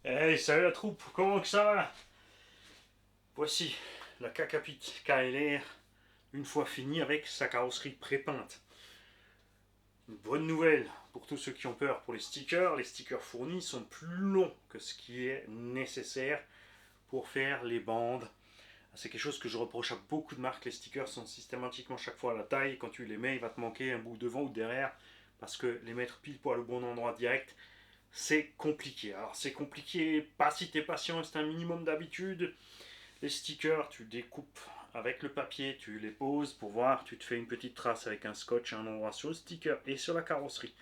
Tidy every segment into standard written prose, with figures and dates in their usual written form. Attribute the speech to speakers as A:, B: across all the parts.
A: Hey, salut la troupe, comment que ça va? Voici la Kakapit KLR, une fois finie avec sa carrosserie pré-peinte. Une bonne nouvelle pour tous ceux qui ont peur pour les stickers fournis sont plus longs que ce qui est nécessaire pour faire les bandes. C'est quelque chose que je reproche à beaucoup de marques, les stickers sont systématiquement chaque fois à la taille, quand tu les mets il va te manquer un bout devant ou derrière, parce que les mettre pile poil au bon endroit direct, c'est compliqué. Alors c'est compliqué, pas si t'es patient, c'est un minimum d'habitude. Les stickers, tu découpes avec le papier, tu les poses pour voir, tu te fais une petite trace avec un scotch à un endroit sur le sticker et sur la carrosserie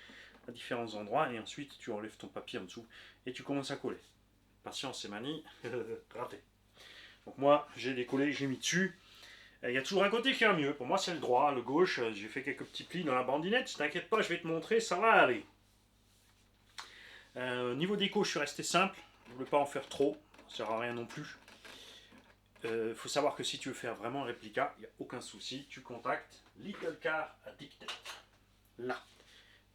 A: à différents endroits et ensuite tu enlèves ton papier en dessous et tu commences à coller. Patience et manie, raté. Donc moi j'ai décollé, j'ai mis dessus. Il y a toujours un côté qui est mieux. Pour moi c'est le droit, le gauche. J'ai fait quelques petits plis dans la bandinette. T'inquiète pas, je vais te montrer, ça va aller. Niveau déco, je suis resté simple. Je ne voulais pas en faire trop. Ça sert à rien non plus. Faut savoir que si tu veux faire vraiment un réplica, il n'y a aucun souci, tu contactes Little Car Addicted. Là,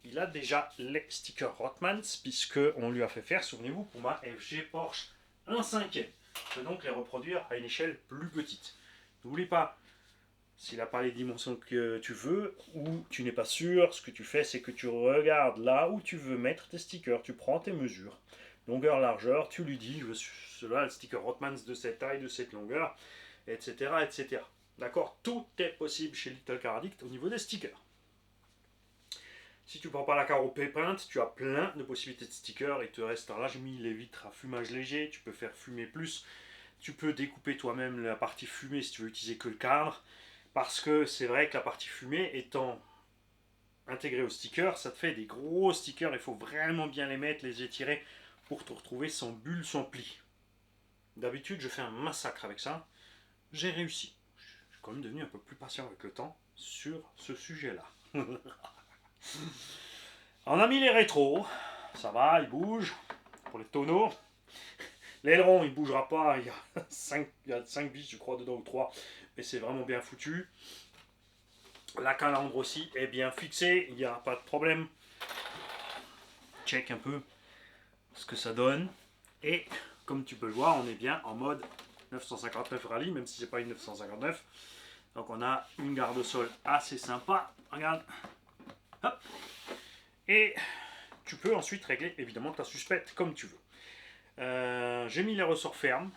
A: il a déjà les stickers Rotmans, puisque on lui a fait faire, souvenez-vous, pour ma FG Porsche 1/5. Je peux donc les reproduire à une échelle plus petite. N'oublie pas, s'il n'a pas les dimensions que tu veux, ou tu n'es pas sûr, ce que tu fais, c'est que tu regardes là où tu veux mettre tes stickers, tu prends tes mesures. Longueur, largeur, tu lui dis, je veux cela, le sticker Rotmans de cette taille, de cette longueur, etc. etc. D'accord. Tout est possible chez Little Car Addict au niveau des stickers. Si tu ne prends pas la carreau Paint, tu as plein de possibilités de stickers. Il te reste, là j'ai mis les vitres à fumage léger, tu peux faire fumer plus. Tu peux découper toi-même la partie fumée si tu veux utiliser que le cadre. Parce que c'est vrai que la partie fumée étant intégrée au sticker, ça te fait des gros stickers. Il faut vraiment bien les mettre, les étirer pour te retrouver sans bulle, sans pli. D'habitude, je fais un massacre avec ça. J'ai réussi. Je suis quand même devenu un peu plus patient avec le temps sur ce sujet-là. On a mis les rétros. Ça va, ils bougent. Pour les tonneaux. L'aileron, il ne bougera pas. Il y a 5 vis, je crois, dedans ou 3. Mais c'est vraiment bien foutu. La calandre aussi est bien fixée. Il n'y a pas de problème. Check un peu ce que ça donne. Et comme tu peux le voir, on est bien en mode 959 rallye, même si c'est pas une 959. Donc on a une garde-sol assez sympa. Regarde. Hop. Et tu peux ensuite régler évidemment ta suspecte comme tu veux. J'ai mis les ressorts fermes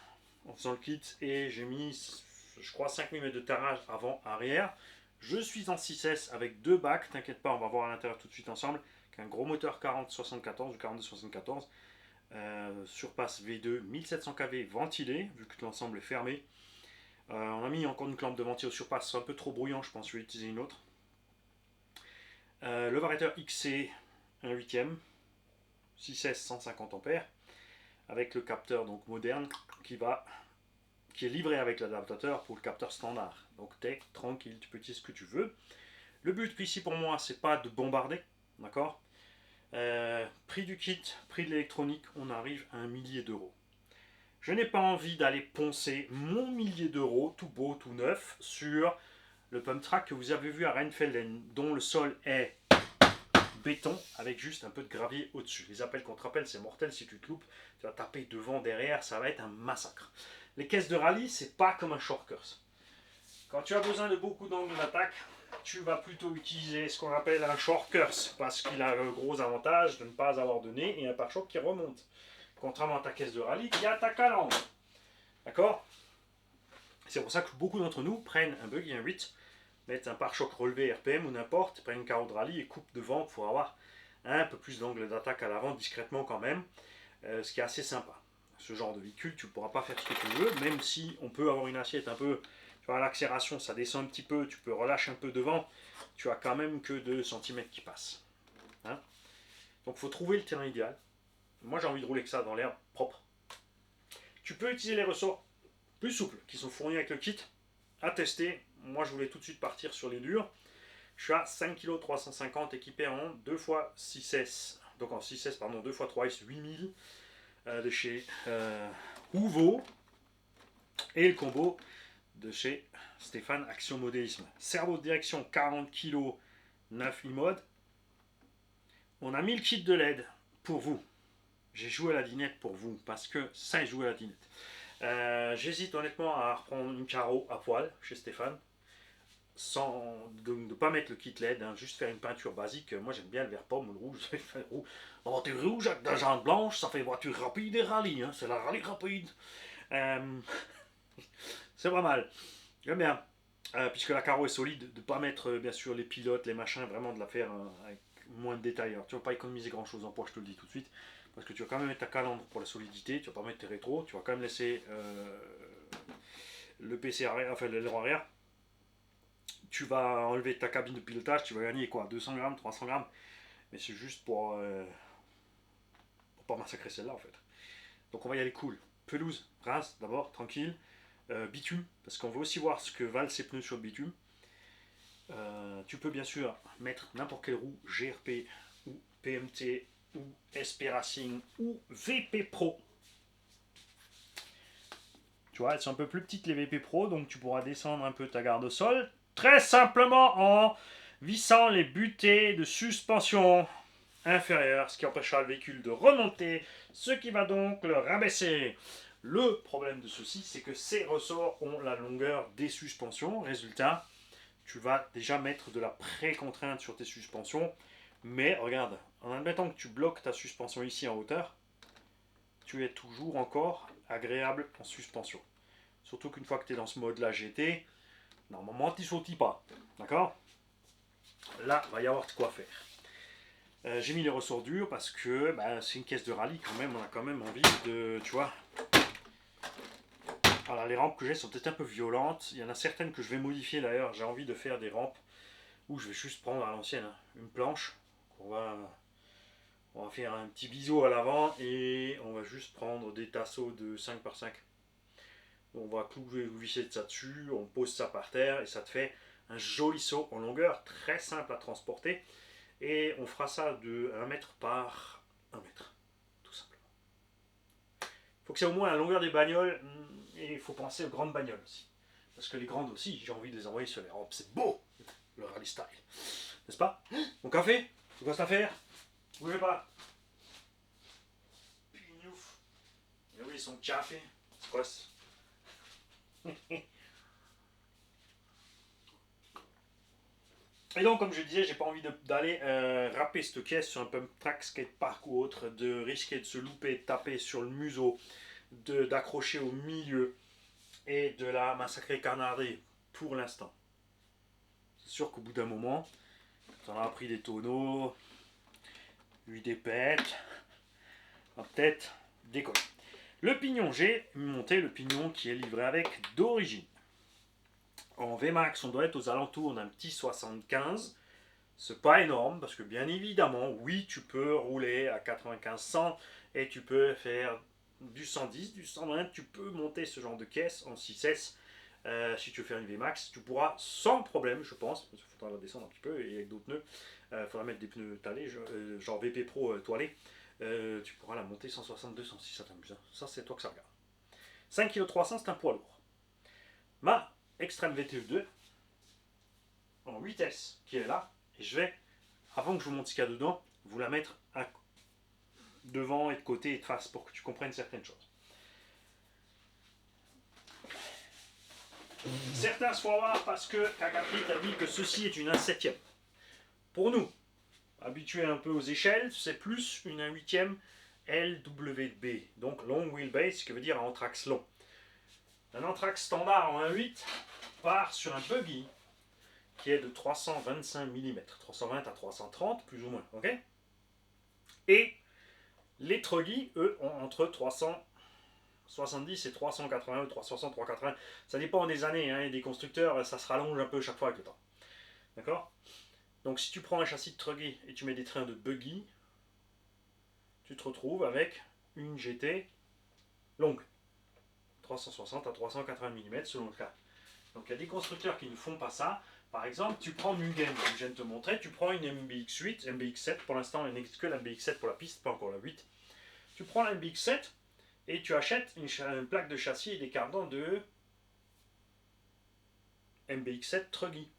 A: en faisant le kit et j'ai mis, je crois, 5 mm de tarage avant-arrière. Je suis en 6S avec deux bacs, t'inquiète pas, on va voir à l'intérieur tout de suite ensemble. Un gros moteur 4074 ou 4274, surpasse V2 1700 kV ventilé, vu que l'ensemble est fermé. On a mis encore une clampe de ventilation au surpasse, c'est un peu trop bruyant, je pense, je vais utiliser une autre. Le variateur XC 1 8ème, 6S 150 ampères, avec le capteur donc moderne qui est livré avec l'adaptateur pour le capteur standard. Donc t'es tranquille, tu peux utiliser ce que tu veux. Le but ici pour moi, c'est pas de bombarder, d'accord. Prix du kit, prix de l'électronique, on arrive à 1 000 000 d'euros. Je n'ai pas envie d'aller poncer mon 1 000 000 d'euros, tout beau, tout neuf, sur le pump track que vous avez vu à Rheinfelden, dont le sol est béton avec juste un peu de gravier au-dessus. Les appels contre appels, c'est mortel. Si tu te loupes, tu vas taper devant, derrière, ça va être un massacre. Les caisses de rallye, c'est pas comme un shortcut. Quand tu as besoin de beaucoup d'angles d'attaque, tu vas plutôt utiliser ce qu'on appelle un shortcut parce qu'il a le gros avantage de ne pas avoir de nez et un pare-choc qui remonte. Contrairement à ta caisse de rallye, qui a ta calandre. D'accord. C'est pour ça que beaucoup d'entre nous prennent un buggy, un 8, mettent un pare-choc relevé RPM ou n'importe, prennent une carreau de rallye et coupent devant pour avoir un peu plus d'angle d'attaque à l'avant discrètement quand même, ce qui est assez sympa. Ce genre de véhicule, tu ne pourras pas faire ce que tu veux, même si on peut avoir une assiette un peu, tu vois, l'accélération, ça descend un petit peu, tu peux relâcher un peu devant, tu as quand même que 2 cm qui passent. Hein. Donc il faut trouver le terrain idéal. Moi j'ai envie de rouler que ça dans l'air propre. Tu peux utiliser les ressorts plus souples qui sont fournis avec le kit à tester. Moi je voulais tout de suite partir sur les durs. Je suis à 5 kg 350 équipé en 2 x 6S. Donc en 6S, pardon, 2 x 3S 8000 de chez Ouvo. Et le combo de chez Stéphane Action Modélisme. Cerveau de direction 40 kg 9 e-mode. On a mis le kit de LED pour vous. J'ai joué à la dinette pour vous, parce que ça est joué à la dinette. J'hésite honnêtement à reprendre une carreau à poil chez Stéphane, sans de ne pas mettre le kit LED, hein, juste faire une peinture basique. Moi j'aime bien le vert pomme, le rouge. La voiture rouge avec des jantes blanches, ça fait voiture rapide et rallye, hein, c'est la rallye rapide. Euh, c'est pas mal, j'aime bien. Puisque la carreau est solide, de ne pas mettre bien sûr les pilotes, les machins, vraiment de la faire avec moins de détails. Alors, tu vas pas économiser grand chose en poids, je te le dis tout de suite, parce que tu vas quand même mettre ta calandre pour la solidité, tu vas pas mettre tes rétros, tu vas quand même laisser le PC arrière, enfin l'aileron arrière. Tu vas enlever ta cabine de pilotage, tu vas gagner quoi, 200 grammes, 300 grammes, mais c'est juste pour pas massacrer celle-là en fait. Donc on va y aller cool. Pelouse, rince d'abord, tranquille. Bitume, parce qu'on veut aussi voir ce que valent ces pneus sur le bitume. Tu peux bien sûr mettre n'importe quelle roue, GRP ou PMT ou SP Racing ou VP Pro. Tu vois, elles sont un peu plus petites les VP Pro, donc tu pourras descendre un peu ta garde au sol, très simplement en vissant les butées de suspension inférieure, ce qui empêchera le véhicule de remonter, ce qui va donc le rabaisser. Le problème de ceci, c'est que ces ressorts ont la longueur des suspensions. Résultat, tu vas déjà mettre de la pré-contrainte sur tes suspensions. Mais regarde, en admettant que tu bloques ta suspension ici en hauteur, tu es toujours encore agréable en suspension. Surtout qu'une fois que tu es dans ce mode-là GT, normalement tu sautilles pas. D'accord? Là, il va y avoir de quoi faire. J'ai mis les ressorts durs parce que bah, c'est une caisse de rallye quand même, on a quand même envie de, tu vois. Alors les rampes que j'ai sont peut-être un peu violentes, il y en a certaines que je vais modifier d'ailleurs, j'ai envie de faire des rampes où je vais juste prendre à l'ancienne une planche, on va faire un petit biseau à l'avant et on va juste prendre des tasseaux de 5x5. On va clouer ou visser de ça dessus, on pose ça par terre et ça te fait un joli saut en longueur, très simple à transporter. Et on fera ça de 1 mètre par 1 mètre, tout simplement. Il faut que c'est au moins la longueur des bagnoles, et il faut penser aux grandes bagnoles aussi. Parce que les grandes aussi, j'ai envie de les envoyer sur les rampes. C'est beau, le rallye style. N'est-ce pas? Mon café? C'est quoi cette affaire? Bougez pas. Pignouf. Et oui, son café. C'est quoi ça? Et donc, comme je disais, j'ai pas envie d'aller râper cette caisse sur un pump track, skatepark ou autre, de risquer de se louper, de taper sur le museau, d'accrocher au milieu et de la massacrer canarder pour l'instant. C'est sûr qu'au bout d'un moment, on aura pris des tonneaux, eu des pètes, on va peut-être décoller. Le pignon, j'ai monté le pignon qui est livré avec d'origine. En VMAX, on doit être aux alentours d'un petit 75. C'est pas énorme parce que bien évidemment, oui, tu peux rouler à 95-100 et tu peux faire du 110, du 120, tu peux monter ce genre de caisse en 6S. Si tu veux faire une VMAX, tu pourras sans problème, je pense, parce qu'il faudra la descendre un petit peu et avec d'autres pneus, il faudra mettre des pneus talés, genre VP Pro toilés, tu pourras la monter 160-200 si ça t'amuse. Ça, c'est toi que ça regarde. 5,3 kg, c'est un poids lourd. Ma Extreme VTE2 en 8S qui est là, et je vais, avant que je vous montre ce qu'il y a dedans, vous la mettre devant et de côté et de face pour que tu comprennes certaines choses. Certains se font avoir parce que Kakaprit a dit que ceci est une 1/7. Pour nous, habitués un peu aux échelles, c'est plus une 1/8 LWB, donc long wheelbase, ce qui veut dire un anthrax long. Un anthrax standard en 1/8 part sur un buggy qui est de 325 mm, 320 à 330 plus ou moins, ok? Et les truggy, eux, ont entre 370 et 380 ou 360, 380. Ça dépend des années hein, et des constructeurs, ça se rallonge un peu chaque fois avec le temps. D'accord? Donc si tu prends un châssis de truggy et tu mets des trains de buggy, tu te retrouves avec une GT longue. 360 à 380 mm selon le cas. Donc il y a des constructeurs qui ne font pas ça. Par exemple, tu prends Mugen, comme je viens de te montrer, tu prends une MBX8, MBX7, pour l'instant il n'existe que la MBX7 pour la piste, pas encore la 8. Tu prends la MBX7 et tu achètes une plaque de châssis et des cardans de MBX7 Truggy.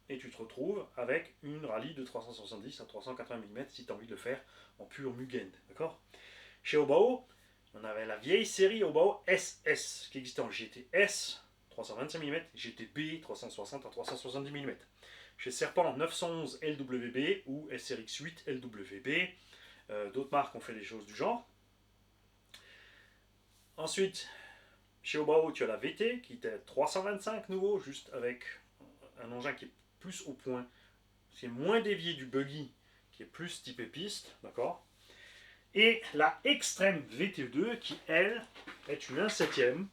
A: Et tu te retrouves avec une rallye de 370 à 380 mm si tu as envie de le faire en pur Mugen, d'accord? Chez Obao, on avait la vieille série Obao SS qui existait en GTS 325 mm, GTB 360 à 370 mm. Chez Serpent 911 LWB ou SRX8 LWB. D'autres marques ont fait des choses du genre. Ensuite, chez Obao, tu as la VT qui était 325 nouveau, juste avec un engin qui est plus au point, qui est moins dévié du buggy, qui est plus typé piste, d'accord. Et la Extreme VT2 qui, elle, est une 1/7.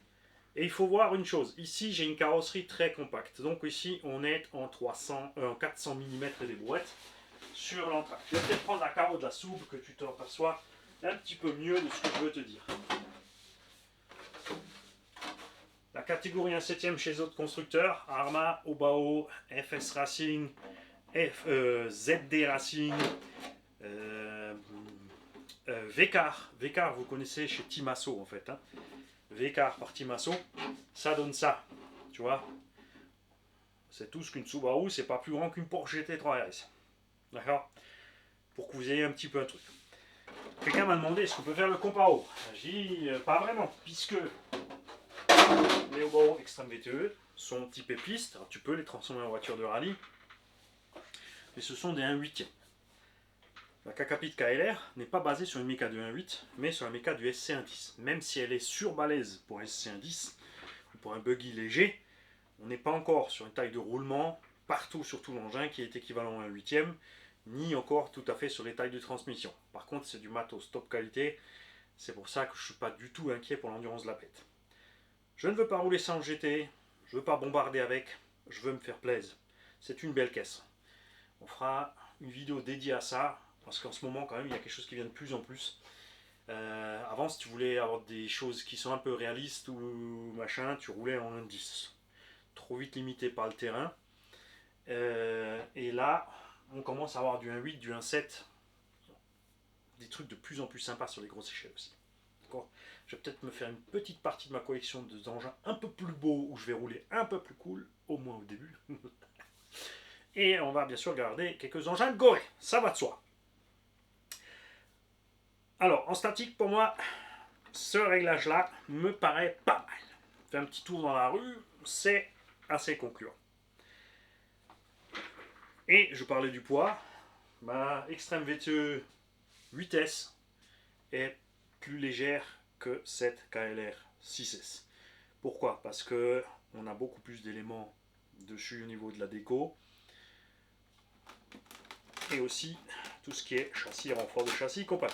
A: Et il faut voir une chose, ici j'ai une carrosserie très compacte, donc ici on est en 400 mm des brouettes sur l'entraque. Je vais peut-être prendre la carreau de la soupe que tu t'aperçois un petit peu mieux de ce que je veux te dire. La catégorie 1/7 chez les autres constructeurs, Arma, Obao, FS Racing, ZD Racing, Vécar. Vécar, vous connaissez chez Timasso en fait. Hein. Vécar par Timasso, ça donne ça. Tu vois, c'est tout ce qu'une Subaru, c'est pas plus grand qu'une Porsche GT3 RS. D'accord. Pour que vous ayez un petit peu un truc. Quelqu'un m'a demandé est-ce qu'on peut faire le comparo. J'ai dit pas vraiment, puisque les Obao Extreme VTE sont typés piste. Alors, tu peux les transformer en voiture de rallye, mais ce sont des 1/8. La Kakapit KLR n'est pas basée sur une méca de 1/8, mais sur la méca du SC110. Même si elle est surbalèze pour un SC110 ou pour un buggy léger, on n'est pas encore sur une taille de roulement partout sur tout l'engin qui est équivalent à un 8e, ni encore tout à fait sur les tailles de transmission. Par contre, c'est du matos top qualité, c'est pour ça que je ne suis pas du tout inquiet pour l'endurance de la bête. Je ne veux pas rouler sans GT, je ne veux pas bombarder avec, je veux me faire plaisir. C'est une belle caisse. On fera une vidéo dédiée à ça, parce qu'en ce moment, quand même, il y a quelque chose qui vient de plus en plus. Avant, si tu voulais avoir des choses qui sont un peu réalistes ou machin, tu roulais en 1.10. Trop vite limité par le terrain. Et là, on commence à avoir du 1.8, du 1.7. Des trucs de plus en plus sympas sur les grosses échelles aussi. D'accord. Je vais peut-être me faire une petite partie de ma collection d'engins un peu plus beaux, où je vais rouler un peu plus cool, au moins au début. Et on va bien sûr garder quelques engins gorés, ça va de soi. Alors, en statique, pour moi, ce réglage-là me paraît pas mal. Faire un petit tour dans la rue, c'est assez concluant. Et je parlais du poids, ma Extreme VTE 8S est plus légère que cette KLR 6S. Pourquoi? Parce que on a beaucoup plus d'éléments dessus au niveau de la déco. Et aussi tout ce qui est châssis, renfort de châssis, compagnie.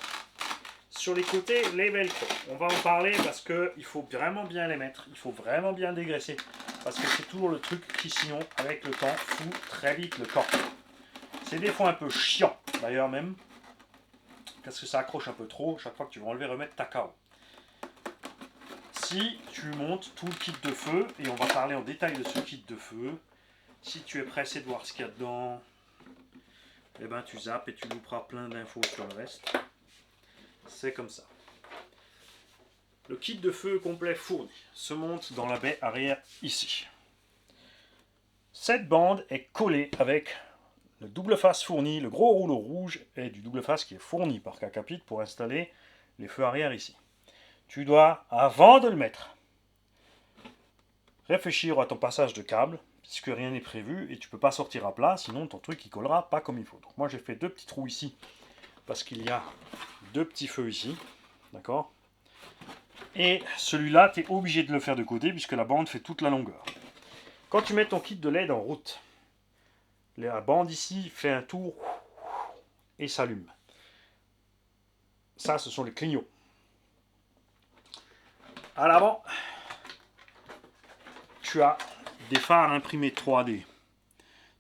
A: Sur les côtés, les velcro. On va en parler parce qu'il faut vraiment bien les mettre. Il faut vraiment bien dégraisser. Parce que c'est toujours le truc qui, sinon, avec le temps, fout très vite le camp. C'est des fois un peu chiant, d'ailleurs même. Parce que ça accroche un peu trop. Chaque fois que tu vas enlever, remettre ta KO. Si tu montes tout le kit de feu, et on va parler en détail de ce kit de feu, si tu es pressé de voir ce qu'il y a dedans, eh ben tu zappes et tu louperas plein d'infos sur le reste. C'est comme ça. Le kit de feu complet fourni se monte dans la baie arrière ici. Cette bande est collée avec le double face fourni, le gros rouleau rouge et du double face qui est fourni par Kakapit pour installer les feux arrière ici. Tu dois, avant de le mettre, réfléchir à ton passage de câble, puisque rien n'est prévu et tu ne peux pas sortir à plat, sinon ton truc il collera pas comme il faut. Donc moi j'ai fait deux petits trous ici, parce qu'il y a deux petits feux ici, d'accord. Et celui-là, tu es obligé de le faire de côté, puisque la bande fait toute la longueur. Quand tu mets ton kit de LED en route, la bande ici fait un tour et s'allume. Ça, ce sont les clignots. À l'avant, tu as des phares imprimés 3D.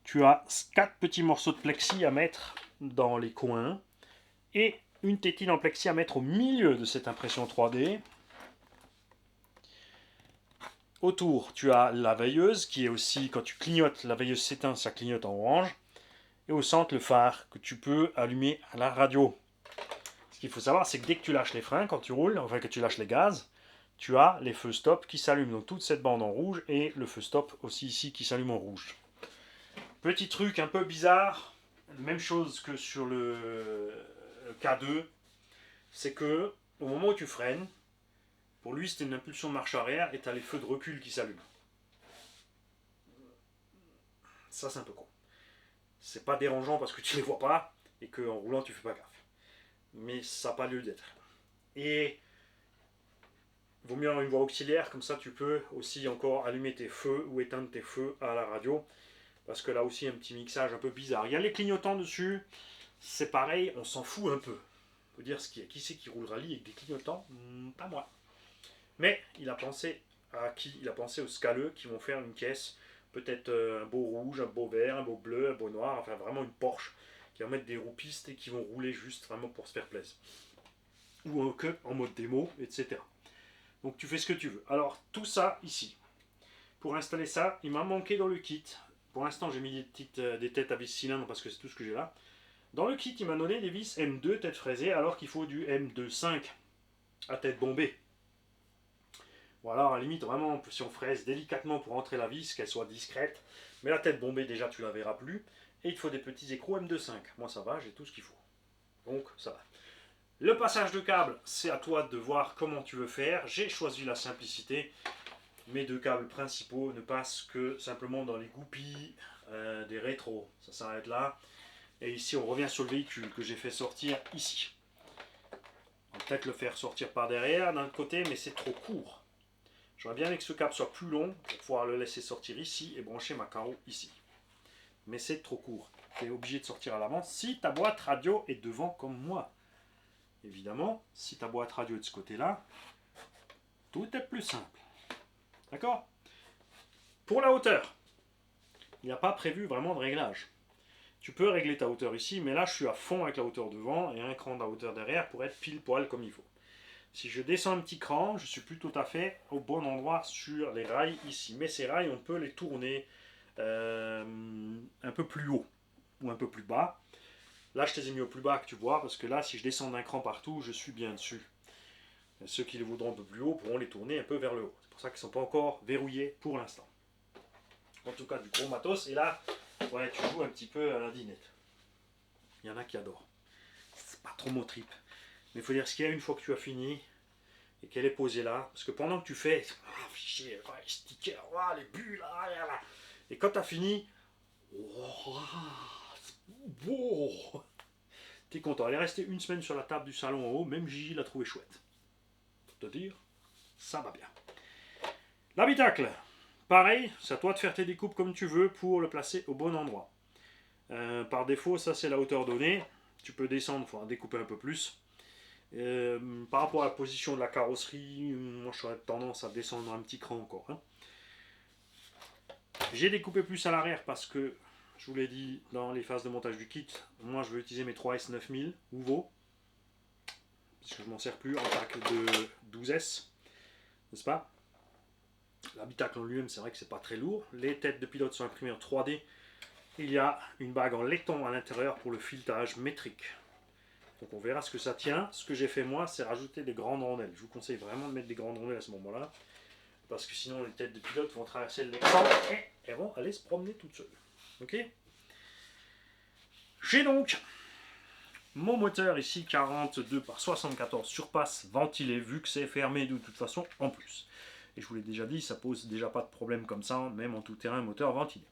A: Tu as 4 petits morceaux de plexi à mettre dans les coins et une tétine en plexi à mettre au milieu de cette impression 3D. Autour, tu as la veilleuse qui est aussi, quand tu clignotes, la veilleuse s'éteint, ça clignote en orange. Et au centre, le phare que tu peux allumer à la radio. Ce qu'il faut savoir, c'est que dès que tu lâches les freins, quand tu roules, enfin que tu lâches les gaz, tu as les feux stop qui s'allument. Donc toute cette bande en rouge et le feu stop aussi ici qui s'allume en rouge. Petit truc un peu bizarre, même chose que sur le K2, c'est que au moment où tu freines, pour lui c'est une impulsion de marche arrière et tu as les feux de recul qui s'allument. Ça c'est un peu con. C'est pas dérangeant parce que tu les vois pas et qu'en roulant tu fais pas gaffe. Mais ça n'a pas lieu d'être. Et il vaut mieux avoir une voie auxiliaire, comme ça tu peux aussi encore allumer tes feux ou éteindre tes feux à la radio. Parce que là aussi, un petit mixage un peu bizarre. Il y a les clignotants dessus, c'est pareil, on s'en fout un peu. Faut dire ce qu'il y a. Qui c'est qui roule rallye avec des clignotants? Pas moi. Mais il a pensé à qui? Il a pensé aux scaleux qui vont faire une caisse, peut-être un beau rouge, un beau vert, un beau bleu, un beau noir, enfin vraiment une Porsche, qui vont mettre des roues pistes et qui vont rouler juste vraiment pour se faire plaisir. Ou que en mode démo, etc. Donc tu fais ce que tu veux. Alors tout ça ici. Pour installer ça, il m'a manqué dans le kit. Pour l'instant, j'ai mis des têtes à vis cylindre parce que c'est tout ce que j'ai là. Dans le kit, il m'a donné des vis M2 tête fraisée alors qu'il faut du M2.5 à tête bombée. Voilà, à la limite, vraiment, si on fraise délicatement pour entrer la vis, qu'elle soit discrète. Mais la tête bombée, déjà, tu la verras plus. Et il faut des petits écrous M2.5. Moi, ça va, j'ai tout ce qu'il faut. Donc, ça va. Le passage de câble, c'est à toi de voir comment tu veux faire. J'ai choisi la simplicité. Mes deux câbles principaux ne passent que simplement dans les goupilles des rétros. Ça s'arrête là. Et ici, on revient sur le véhicule que j'ai fait sortir ici. On va peut-être le faire sortir par derrière d'un côté, mais c'est trop court. J'aurais bien aimé que ce câble soit plus long pour pouvoir le laisser sortir ici et brancher ma carreau ici. Mais c'est trop court. Tu es obligé de sortir à l'avant si ta boîte radio est devant comme moi. Évidemment, si ta boîte radio est de ce côté-là, tout est plus simple. D'accord? Pour la hauteur, il n'y a pas prévu vraiment de réglage. Tu peux régler ta hauteur ici, mais là je suis à fond avec la hauteur devant et un cran de la hauteur derrière pour être pile poil comme il faut. Si je descends un petit cran, je suis plus tout à fait au bon endroit sur les rails ici. Mais ces rails, on peut les tourner un peu plus haut ou un peu plus bas. Là, je les ai mis au plus bas que tu vois, parce que là, si je descends d'un cran partout, je suis bien dessus. Et ceux qui les voudront un peu plus haut pourront les tourner un peu vers le haut. C'est pour ça qu'ils ne sont pas encore verrouillés pour l'instant. En tout cas, du gros matos. Et là, ouais, tu joues un petit peu à la dinette. Il y en a qui adorent. C'est pas trop mon trip. Mais il faut dire ce qu'il y a une fois que tu as fini et qu'elle est posée là. Parce que pendant que tu fais, fichier, sticker, les bulles, là. Et quand tu as fini, t'es content. Elle est restée une semaine sur la table du salon en haut, même Gigi l'a trouvé chouette. Pour te dire, ça va bien. L'habitacle, pareil, c'est à toi de faire tes découpes comme tu veux pour le placer au bon endroit. Par défaut, ça c'est la hauteur donnée. Tu peux descendre, il faudra découper un peu plus. Par rapport à la position de la carrosserie, moi j'aurais tendance à descendre un petit cran encore. Hein. J'ai découpé plus à l'arrière parce que, je vous l'ai dit dans les phases de montage du kit, moi je veux utiliser mes 3S 9000 Ouvo, parce que je m'en sers plus en tacle de 12S, n'est-ce pas? L'habitacle en lui-même, c'est vrai que c'est pas très lourd. Les têtes de pilote sont imprimées en 3D. Il y a une bague en laiton à l'intérieur pour le filetage métrique. Donc on verra ce que ça tient. Ce que j'ai fait moi, c'est rajouter des grandes rondelles. Je vous conseille vraiment de mettre des grandes rondelles à ce moment-là. Parce que sinon les têtes de pilote vont traverser l'écran et elles vont aller se promener toutes seules. Ok? J'ai donc mon moteur ici 42 par 74 surpasse ventilé vu que c'est fermé de toute façon en plus. Et je vous l'ai déjà dit, ça pose déjà pas de problème comme ça, même en tout terrain moteur ventilé.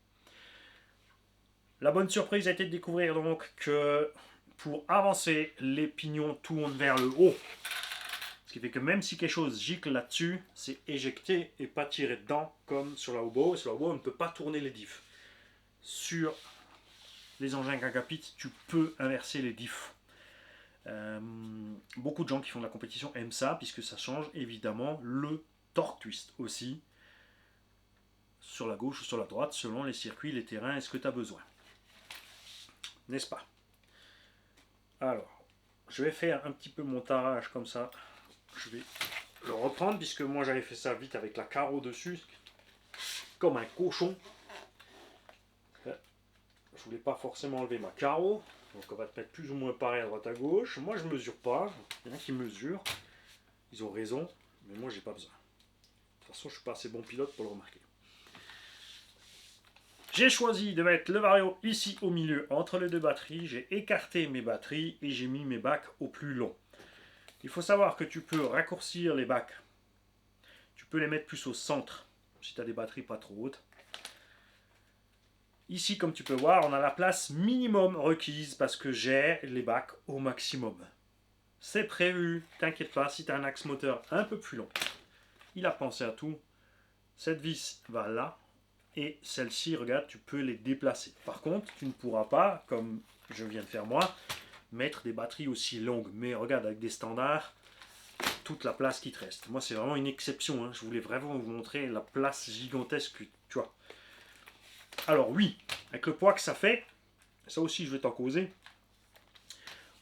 A: La bonne surprise a été de découvrir donc que pour avancer, les pignons tournent vers le haut. Ce qui fait que même si quelque chose gicle là-dessus, c'est éjecté et pas tiré dedans comme sur la Hobo. Sur la Hobo, on ne peut pas tourner les diffs. Sur les engins Gagapit, tu peux inverser les diffs. Beaucoup de gens qui font de la compétition aiment ça, puisque ça change évidemment le torque twist aussi. Sur la gauche ou sur la droite, selon les circuits, les terrains et ce que tu as besoin. N'est-ce pas? Alors, je vais faire un petit peu mon tarage comme ça. Je vais le reprendre puisque moi j'avais fait ça vite avec la carreau dessus. Comme un cochon. Je voulais pas forcément enlever ma carreau. Donc on va te mettre plus ou moins pareil à droite à gauche. Moi je mesure pas. Il y en a qui mesurent. Ils ont raison. Mais moi j'ai pas besoin. De toute façon je suis pas assez bon pilote pour le remarquer. J'ai choisi de mettre le Vario ici au milieu entre les deux batteries. J'ai écarté mes batteries et j'ai mis mes bacs au plus long. Il faut savoir que tu peux raccourcir les bacs. Tu peux les mettre plus au centre, si tu as des batteries pas trop hautes. Ici, comme tu peux voir, on a la place minimum requise parce que j'ai les bacs au maximum. C'est prévu, t'inquiète pas, si tu as un axe moteur un peu plus long. Il a pensé à tout. Cette vis va là. Et celle-ci, regarde, tu peux les déplacer. Par contre, tu ne pourras pas, comme je viens de faire moi, mettre des batteries aussi longues. Mais regarde, avec des standards, toute la place qui te reste. Moi, c'est vraiment une exception. Hein. Je voulais vraiment vous montrer la place gigantesque, tu vois. Alors oui, avec le poids que ça fait, ça aussi je vais t'en causer,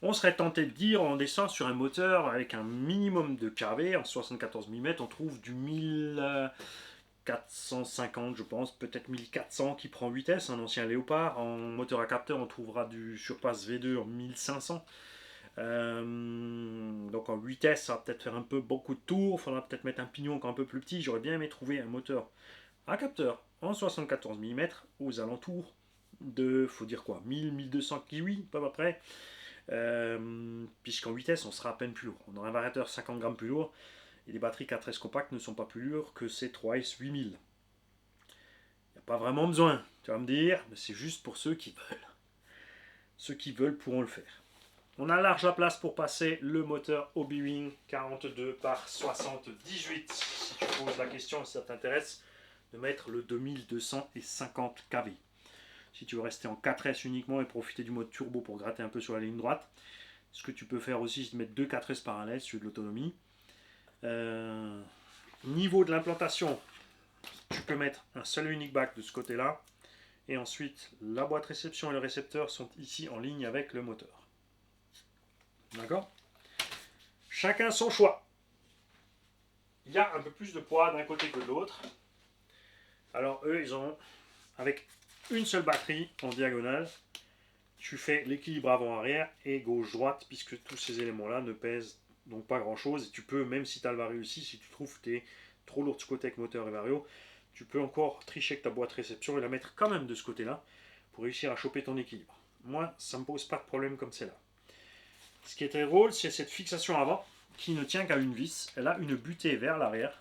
A: on serait tenté de dire, on descend sur un moteur avec un minimum de kV, en 74 mm, on trouve du 1450 je pense, peut-être 1400 qui prend 8S, un ancien Léopard. En moteur à capteur, on trouvera du Surpass V2 en 1500. Donc en 8S, ça va peut-être faire un peu beaucoup de tours, il faudra peut-être mettre un pignon encore un peu plus petit. J'aurais bien aimé trouver un moteur à capteur en 74 mm aux alentours de, faut dire quoi, 1000-1200 kiwis, pas à peu près. Puisqu'en 8S, on sera à peine plus lourd. On aura un variateur 50 grammes plus lourd. Et les batteries 4S compactes ne sont pas plus lourdes que ces 3S 8000. Il n'y a pas vraiment besoin, tu vas me dire, mais c'est juste pour ceux qui veulent. Ceux qui veulent pourront le faire. On a large la place pour passer le moteur Hobbywing 42 par 78. Si tu poses la question, si ça t'intéresse, de mettre le 2250 kV. Si tu veux rester en 4S uniquement et profiter du mode turbo pour gratter un peu sur la ligne droite, ce que tu peux faire aussi, c'est de mettre deux 4S parallèles sur de l'autonomie. Niveau de l'implantation, tu peux mettre un seul et unique bac de ce côté-là. Et ensuite, la boîte réception et le récepteur sont ici en ligne avec le moteur. D'accord? Chacun son choix. Il y a un peu plus de poids d'un côté que de l'autre. Alors eux, ils ont, avec une seule batterie en diagonale, tu fais l'équilibre avant-arrière et gauche-droite, puisque tous ces éléments-là ne pèsent donc pas grand-chose. Et tu peux, même si tu as le vario ici, si tu trouves que tu es trop lourd de ce côté avec moteur et vario, tu peux encore tricher avec ta boîte réception et la mettre quand même de ce côté-là pour réussir à choper ton équilibre. Moi, ça ne me pose pas de problème comme c'est là. Ce qui est très drôle, c'est cette fixation avant qui ne tient qu'à une vis. Elle a une butée vers l'arrière,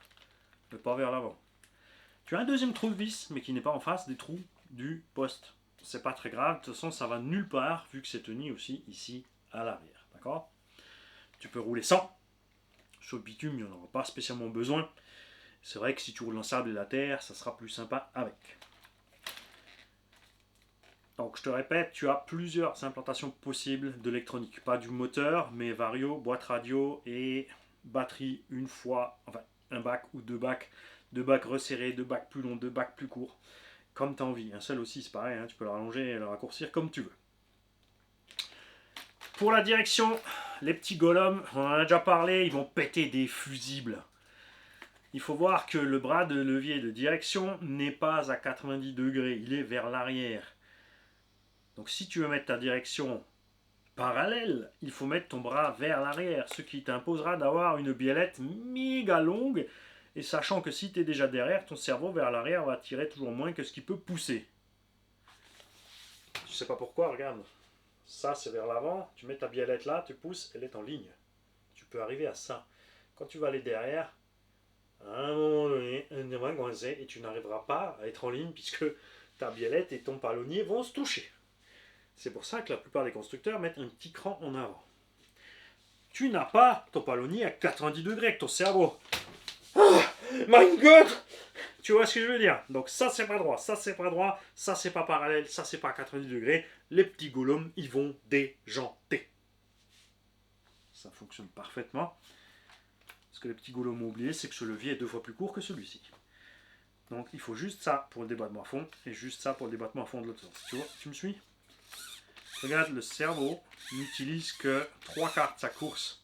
A: mais pas vers l'avant. Tu as un deuxième trou de vis, mais qui n'est pas en face des trous du poste. C'est pas très grave, de toute façon ça va nulle part, vu que c'est tenu aussi ici à l'arrière. D'accord? Tu peux rouler sans. Sur le bitume, il n'y en aura pas spécialement besoin. C'est vrai que si tu roules en sable et la terre, ça sera plus sympa avec. Donc je te répète, tu as plusieurs implantations possibles de l'électronique. Pas du moteur, mais vario, boîte radio et batterie une fois, enfin un bac ou deux bacs resserrés, deux bacs plus longs, deux bacs plus courts, comme tu as envie. Un seul aussi, c'est pareil, hein, tu peux le rallonger et le raccourcir comme tu veux. Pour la direction, les petits golems, on en a déjà parlé, ils vont péter des fusibles. Il faut voir que le bras de levier de direction n'est pas à 90 degrés, il est vers l'arrière. Donc si tu veux mettre ta direction parallèle, il faut mettre ton bras vers l'arrière, ce qui t'imposera d'avoir une biellette méga longue, et sachant que si tu es déjà derrière, ton cerveau vers l'arrière va tirer toujours moins que ce qui peut pousser. Je sais pas pourquoi, regarde. Ça c'est vers l'avant, tu mets ta biellette là, tu pousses, elle est en ligne. Tu peux arriver à ça. Quand tu vas aller derrière, à un moment donné, elle va coincer et tu n'arriveras pas à être en ligne puisque ta biellette et ton palonnier vont se toucher. C'est pour ça que la plupart des constructeurs mettent un petit cran en avant. Tu n'as pas ton palonnier à 90 degrés avec ton cerveau. Oh, my God! Tu vois ce que je veux dire? Donc ça c'est pas droit, ça c'est pas droit, ça c'est pas parallèle, ça c'est pas à 90 degrés. Les petits golems, ils vont déjanter. Ça fonctionne parfaitement. Ce que les petits golems ont oublié, c'est que ce levier est 2 fois plus court que celui-ci. Donc il faut juste ça pour le débattement à fond et juste ça pour le débattement à fond de l'autre sens. Tu vois, tu me suis? Regarde, le cerveau n'utilise que 3/4 de sa course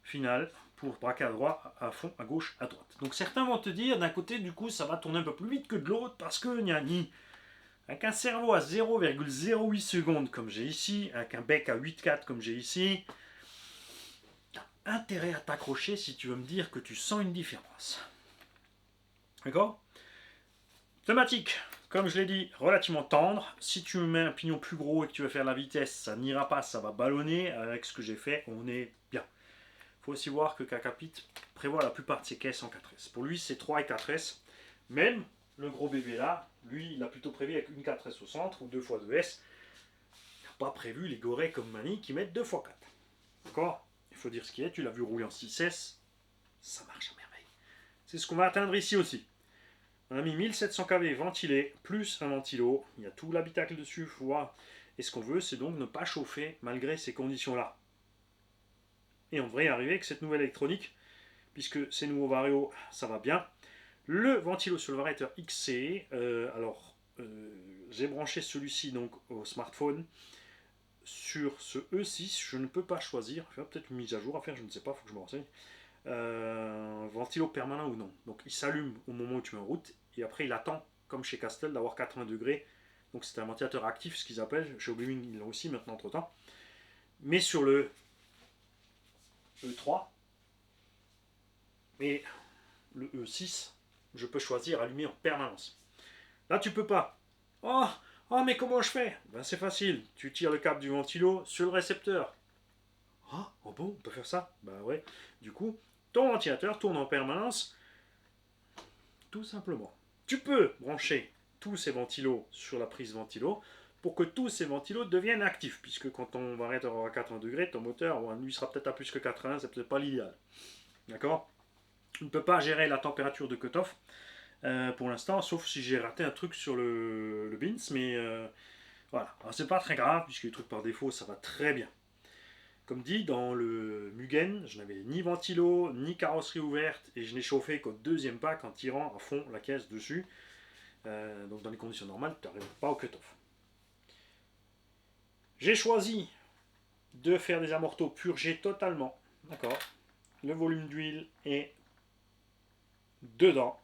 A: finale pour braquer à droite, à fond, à gauche, à droite. Donc certains vont te dire, d'un côté, du coup, ça va tourner un peu plus vite que de l'autre parce que ni avec un cerveau à 0,08 secondes comme j'ai ici, avec un bec à 8,4 comme j'ai ici, t'as intérêt à t'accrocher si tu veux me dire que tu sens une différence. D'accord? Pneumatique, comme je l'ai dit, relativement tendre. Si tu mets un pignon plus gros et que tu veux faire la vitesse, ça n'ira pas, ça va ballonner. Avec ce que j'ai fait, on est bien. faut aussi voir que Kakapit prévoit la plupart de ses caisses en 4S. Pour lui, c'est 3 et 4S. Même le gros bébé là, lui, il a plutôt prévu avec une 4S au centre ou 2x2S. Il n'a pas prévu les gorées comme Mani qui mettent 2x4. D'accord? Il faut dire ce qui est. Tu l'as vu rouler en 6S. Ça marche à merveille. C'est ce qu'on va atteindre ici aussi. On a mis 1700 kV ventilé, plus un ventilo. Il y a tout l'habitacle dessus, il faut voir. Et ce qu'on veut, c'est donc ne pas chauffer malgré ces conditions-là. Et on devrait y arriver avec cette nouvelle électronique, puisque ces nouveaux Vario, ça va bien. Le ventilo sur le variateur XC, j'ai branché celui-ci donc au smartphone. Sur ce E6, je ne peux pas choisir. Il y a peut-être une mise à jour à faire, je ne sais pas, il faut que je me renseigne. Ventilo permanent ou non. Donc il s'allume au moment où tu es en route, et après il attend, comme chez Castel, d'avoir 80 degrés. Donc c'est un ventilateur actif, ce qu'ils appellent. Chez Obliwing, ils l'ont aussi maintenant entre temps. Mais sur le E3 et le E6, je peux choisir allumer en permanence. Là, tu peux pas. Oh, mais comment je fais? Ben, c'est facile. Tu tires le câble du ventilo sur le récepteur. Oh bon, on peut faire ça? Ben ouais. Du coup, ton ventilateur tourne en permanence, tout simplement. Tu peux brancher tous ces ventilos sur la prise ventilo pour que tous ces ventilos deviennent actifs, puisque quand ton variateur aura 80 degrés, ton moteur, lui, sera peut-être à plus que 80, c'est peut-être pas l'idéal. D'accord? On ne peut pas gérer la température de cutoff pour l'instant, sauf si j'ai raté un truc sur le bins, mais voilà. Alors, c'est pas très grave, puisque les trucs par défaut, ça va très bien. Comme dit, dans le Mugen, je n'avais ni ventilo, ni carrosserie ouverte, et je n'ai chauffé qu'au deuxième pack en tirant à fond la caisse dessus. Donc dans les conditions normales, tu n'arrives pas au cut-off. J'ai choisi de faire des amortos purgés totalement. D'accord. Le volume d'huile est dedans.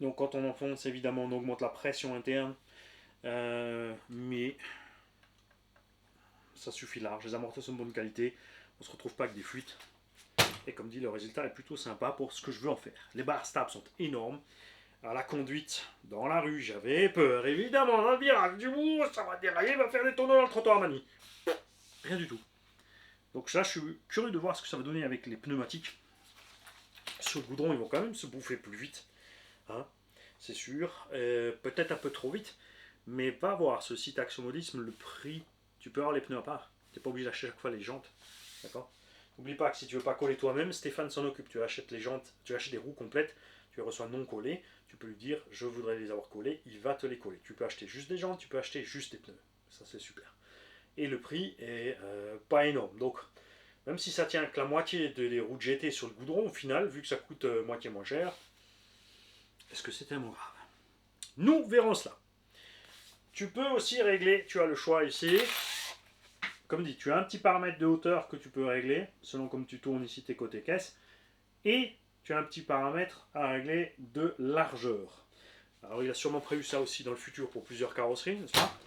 A: Donc quand on enfonce, évidemment, on augmente la pression interne. Mais ça suffit large. Les amortisseurs sont de bonne qualité. On ne se retrouve pas avec des fuites. Et comme dit, le résultat est plutôt sympa pour ce que je veux en faire. Les barres stables sont énormes. À la conduite, dans la rue, j'avais peur. Évidemment, dans le virage du bout, ça va dérailler, il va faire des tonneaux dans le trottoir, Mani. Rien du tout. Donc là, je suis curieux de voir ce que ça va donner avec les pneumatiques. Sur le goudron, ils vont quand même se bouffer plus vite. Hein, c'est sûr. Peut-être un peu trop vite. Mais va voir ce site Axomodisme, le prix. Tu peux avoir les pneus à part. Tu n'es pas obligé d'acheter chaque fois les jantes. D'accord? N'oublie pas que si tu veux pas coller toi-même, Stéphane s'en occupe. Tu achètes les jantes, tu achètes des roues complètes, tu les reçois non collées. Tu peux lui dire je voudrais les avoir collées, il va te les coller. Tu peux acheter juste des jantes, tu peux acheter juste des pneus. Ça c'est super. Et le prix est pas énorme. Donc même si ça tient que la moitié des roues de GT sur le goudron, au final, vu que ça coûte moitié moins cher, est-ce que c'est tellement grave? Nous verrons cela. Tu peux aussi régler, tu as le choix ici. Comme dit, tu as un petit paramètre de hauteur que tu peux régler, selon comme tu tournes ici tes côtés caisse. Et tu as un petit paramètre à régler de largeur. Alors il a sûrement prévu ça aussi dans le futur pour plusieurs carrosseries, n'est-ce pas?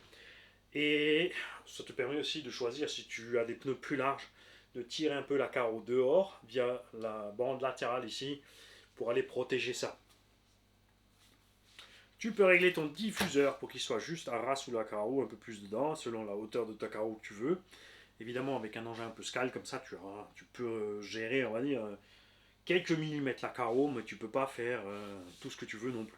A: Et ça te permet aussi de choisir, si tu as des pneus plus larges, de tirer un peu la carreau dehors via la bande latérale ici pour aller protéger ça. Tu peux régler ton diffuseur pour qu'il soit juste à ras sous la carreau, un peu plus dedans, selon la hauteur de ta carreau que tu veux. Évidemment, avec un engin un peu scale comme ça, tu peux gérer, on va dire, quelques millimètres la carreau, mais tu peux pas faire tout ce que tu veux non plus.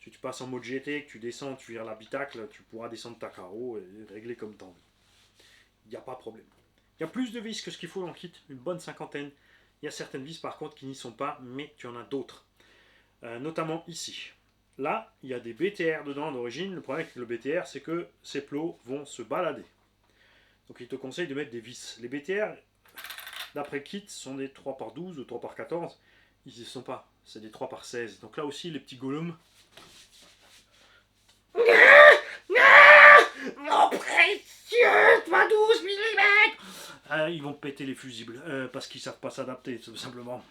A: Si tu passes en mode GT, que tu descends, tu vires l'habitacle, tu pourras descendre ta carreau et régler comme tu as envie. Il n'y a pas de problème. Il y a plus de vis que ce qu'il faut dans le kit, une bonne cinquantaine. Il y a certaines vis par contre qui n'y sont pas, mais tu en as d'autres. Notamment ici. Là, il y a des BTR dedans d'origine. Le problème avec le BTR, c'est que ces plots vont se balader. Donc il te conseille de mettre des vis. Les BTR, d'après le kit, sont des 3x12 ou 3x14. Ils n'y sont pas. C'est des 3x16. Donc là aussi, les petits golems. Mon précieux 312 mm, ils vont péter les fusibles. Parce qu'ils ne savent pas s'adapter, tout simplement.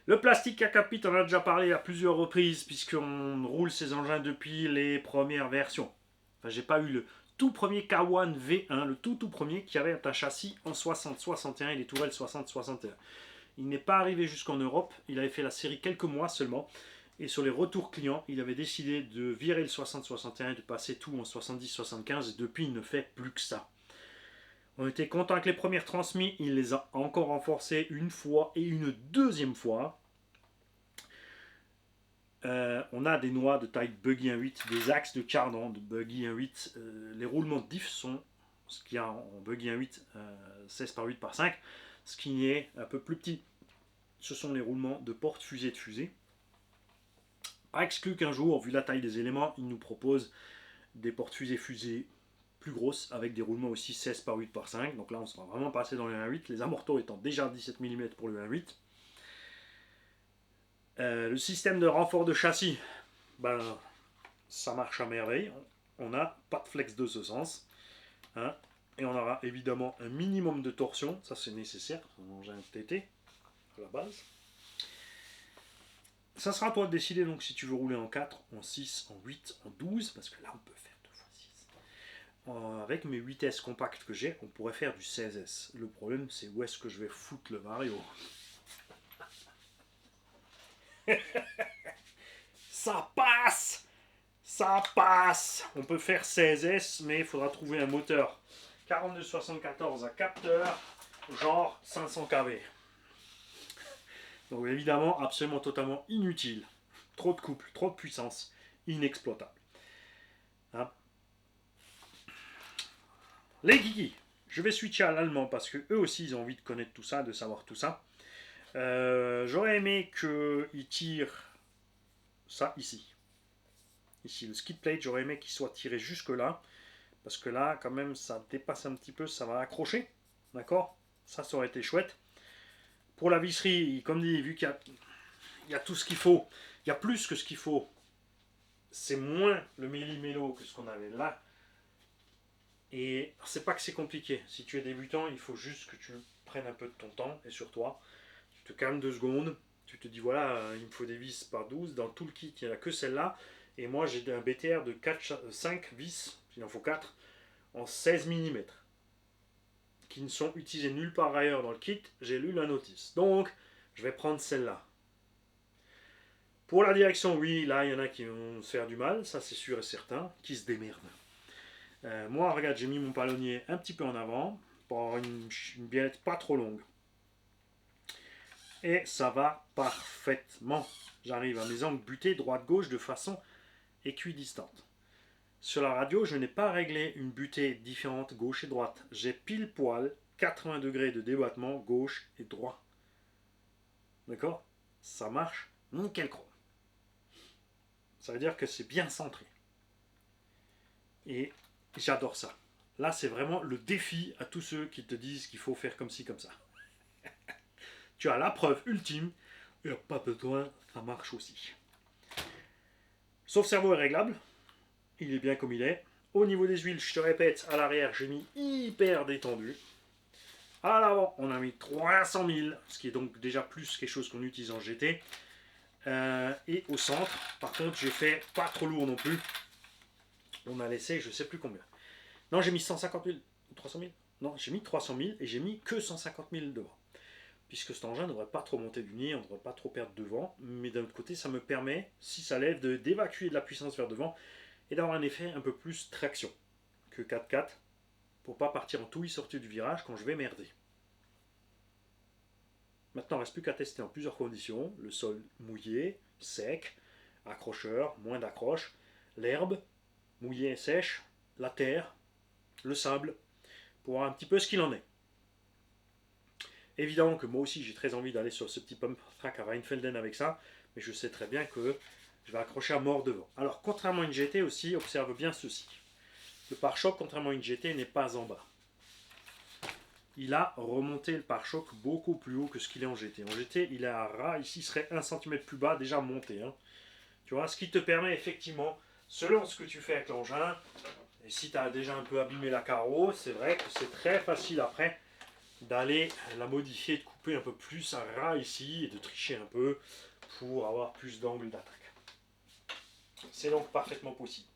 A: Le plastique Kakapit, on en a déjà parlé à plusieurs reprises, puisqu'on roule ces engins depuis les premières versions. Enfin, j'ai pas eu le tout premier K1 V1, le tout premier, qui avait un châssis en 60-61 et les tourelles 60-61. Il n'est pas arrivé jusqu'en Europe, il avait fait la série quelques mois seulement, et sur les retours clients, il avait décidé de virer le 60-61 et de passer tout en 70-75, et depuis il ne fait plus que ça. On était content avec les premières transmis, il les a encore renforcées une fois et une deuxième fois. On a des noix de taille Buggy 1.8, des axes de cardan de Buggy 1.8. Les roulements de diff sont ce qu'il y a en Buggy 1.8, 16 par 8 par 5, ce qui est un peu plus petit. Ce sont les roulements de porte-fusée de fusée. Pas exclu qu'un jour, vu la taille des éléments, il nous propose des porte-fusées fusées plus grosses avec des roulements aussi 16 par 8 par 5. Donc là, on sera vraiment passé dans le 1.8, les amortos étant déjà 17 mm pour le 1.8. Le système de renfort de châssis, ben, ça marche à merveille. On n'a pas de flex de ce sens. Hein, et on aura évidemment un minimum de torsion, ça c'est nécessaire, on mange un TT à la base. Ça sera à toi de décider donc si tu veux rouler en 4, en 6, en 8, en 12, parce que là on peut faire 2 x 6. Avec mes 8S compacts que j'ai, on pourrait faire du 16S. Le problème c'est où est-ce que je vais foutre le Mario. Ça passe. Ça passe. On peut faire 16S, mais il faudra trouver un moteur 4274 à capteur, genre 500 kV. Donc évidemment, absolument totalement inutile. Trop de couple, trop de puissance, inexploitable. Hein, les geeks, je vais switcher à l'allemand parce que eux aussi ils ont envie de connaître tout ça, de savoir tout ça. J'aurais aimé qu'ils tirent ça ici. Ici, le skid plate, j'aurais aimé qu'il soit tiré jusque là. Parce que là, quand même, ça dépasse un petit peu, ça va accrocher. D'accord? Ça aurait été chouette. Pour la visserie, comme dit, vu qu'il y a tout ce qu'il faut, il y a plus que ce qu'il faut. C'est moins le méli-mélo que ce qu'on avait là. Et c'est pas que c'est compliqué. Si tu es débutant, il faut juste que tu prennes un peu de ton temps et sur toi. Tu te calmes 2 secondes. Tu te dis, voilà, il me faut des vis par 12. Dans tout le kit, il n'y en a que celle-là. Et moi, j'ai un BTR de 5 vis, il en faut 4, en 16 mm, qui ne sont utilisés nulle part ailleurs dans le kit. J'ai lu la notice. Donc, je vais prendre celle-là. Pour la direction, oui, là, il y en a qui vont se faire du mal, ça c'est sûr et certain, qui se démerdent. Moi, regarde, j'ai mis mon palonnier un petit peu en avant, pour avoir une biellette pas trop longue. Et ça va parfaitement. J'arrive à mes angles butés droite-gauche de façon équidistante. Sur la radio, je n'ai pas réglé une butée différente gauche et droite. J'ai pile poil 80 degrés de débattement gauche et droit. D'accord? Ça marche nickel chrome. Ça veut dire que c'est bien centré. Et j'adore ça. Là, c'est vraiment le défi à tous ceux qui te disent qu'il faut faire comme ci, comme ça. Tu as la preuve ultime. Il n'y a pas besoin, ça marche aussi. Sauf cerveau est réglable. Il est bien comme il est. Au niveau des huiles, je te répète, à l'arrière, j'ai mis hyper détendu. À l'avant, on a mis 300 000, ce qui est donc déjà plus quelque chose qu'on utilise en GT. Et au centre, par contre, j'ai fait pas trop lourd non plus. On a laissé, je sais plus combien. Non, j'ai mis 150 000, 300 000. Non, j'ai mis 300 000 et j'ai mis que 150 000 devant. Puisque cet engin ne devrait pas trop monter du nid, on ne devrait pas trop perdre devant. Mais d'un autre côté, ça me permet, si ça lève, d'évacuer de la puissance vers devant et d'avoir un effet un peu plus traction que 4x4 pour pas partir en touille sortie du virage quand je vais merder. Maintenant, il ne reste plus qu'à tester en plusieurs conditions. Le sol mouillé, sec, accrocheur, moins d'accroche, l'herbe, mouillée et sèche, la terre, le sable, pour voir un petit peu ce qu'il en est. Évidemment que moi aussi j'ai très envie d'aller sur ce petit pump track à Rheinfelden avec ça, mais je sais très bien que je vais accrocher à mort devant. Alors contrairement à une GT aussi, observe bien ceci. Le pare-choc, contrairement à une GT, n'est pas en bas. Il a remonté le pare-choc beaucoup plus haut que ce qu'il est en GT. En GT, il est à ras, ici il serait 1 cm plus bas, déjà monté. Hein. Tu vois, ce qui te permet effectivement, selon ce que tu fais avec l'engin, et si tu as déjà un peu abîmé la carreau, c'est vrai que c'est très facile après d'aller la modifier, de couper un peu plus à ras ici et de tricher un peu pour avoir plus d'angle d'attaque. C'est donc parfaitement possible.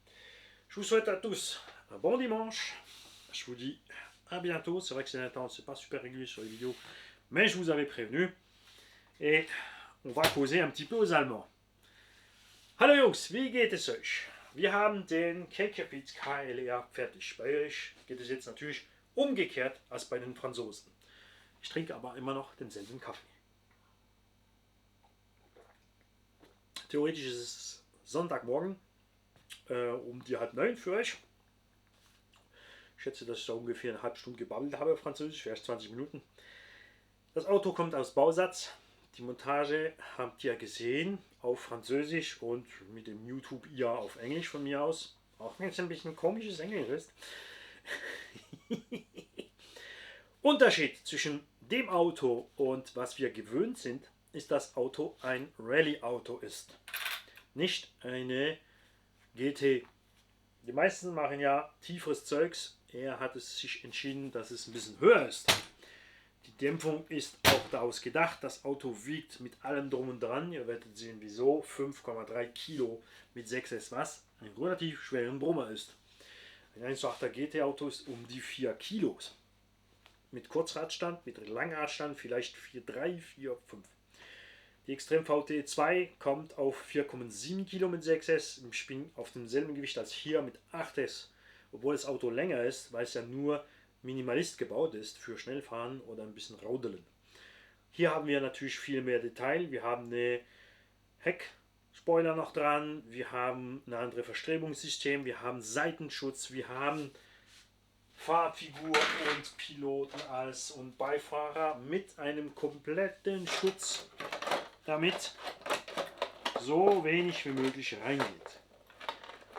A: Je vous souhaite à tous un bon dimanche. Je vous dis à bientôt. C'est vrai que c'est pas super régulier sur les vidéos, mais je vous avais prévenu. Et on va causer un petit peu aux Allemands. Hallo Jungs, wie geht es euch? Wir haben den KKPIT KLR fertig. Bei euch geht es jetzt natürlich umgekehrt als bei den Franzosen. Ich trinke aber immer noch denselben Kaffee. Theoretisch ist es Sonntagmorgen um die 8:30 für euch. Ich schätze, dass ich da ungefähr eine halbe Stunde gebabbelt habe auf Französisch, vielleicht 20 Minuten. Das Auto kommt aus Bausatz. Die Montage habt ihr gesehen auf Französisch und mit dem YouTube ihr auf Englisch von mir aus. Auch wenn es ein bisschen komisches Englisch ist. Unterschied zwischen dem Auto und was wir gewöhnt sind, ist, dass das Auto ein Rallye-Auto ist. Nicht eine GT. Die meisten machen ja tieferes Zeugs. Er hat es sich entschieden, dass es ein bisschen höher ist. Die Dämpfung ist auch daraus gedacht. Das Auto wiegt mit allem drum und dran, ihr werdet sehen wieso, 5,3 Kilo mit 6S, was ein relativ schweren Brummer ist. Ein 1.8er GT-Auto ist um die 4 Kilos. Mit Kurzradstand, mit Langradstand vielleicht 4,3, 4,5. Die Extreme VT2 kommt auf 4,7 Kilo mit 6S, im Spin auf demselben Gewicht als hier mit 8S. Obwohl das Auto länger ist, weil es ja nur minimalist gebaut ist für Schnellfahren oder ein bisschen Raudeln. Hier haben wir natürlich viel mehr Detail. Wir haben eine Heckspoiler noch dran, wir haben ein anderes Verstrebungssystem, wir haben Seitenschutz, wir haben Fahrfigur und Piloten als und Beifahrer mit einem kompletten Schutz, damit so wenig wie möglich reingeht.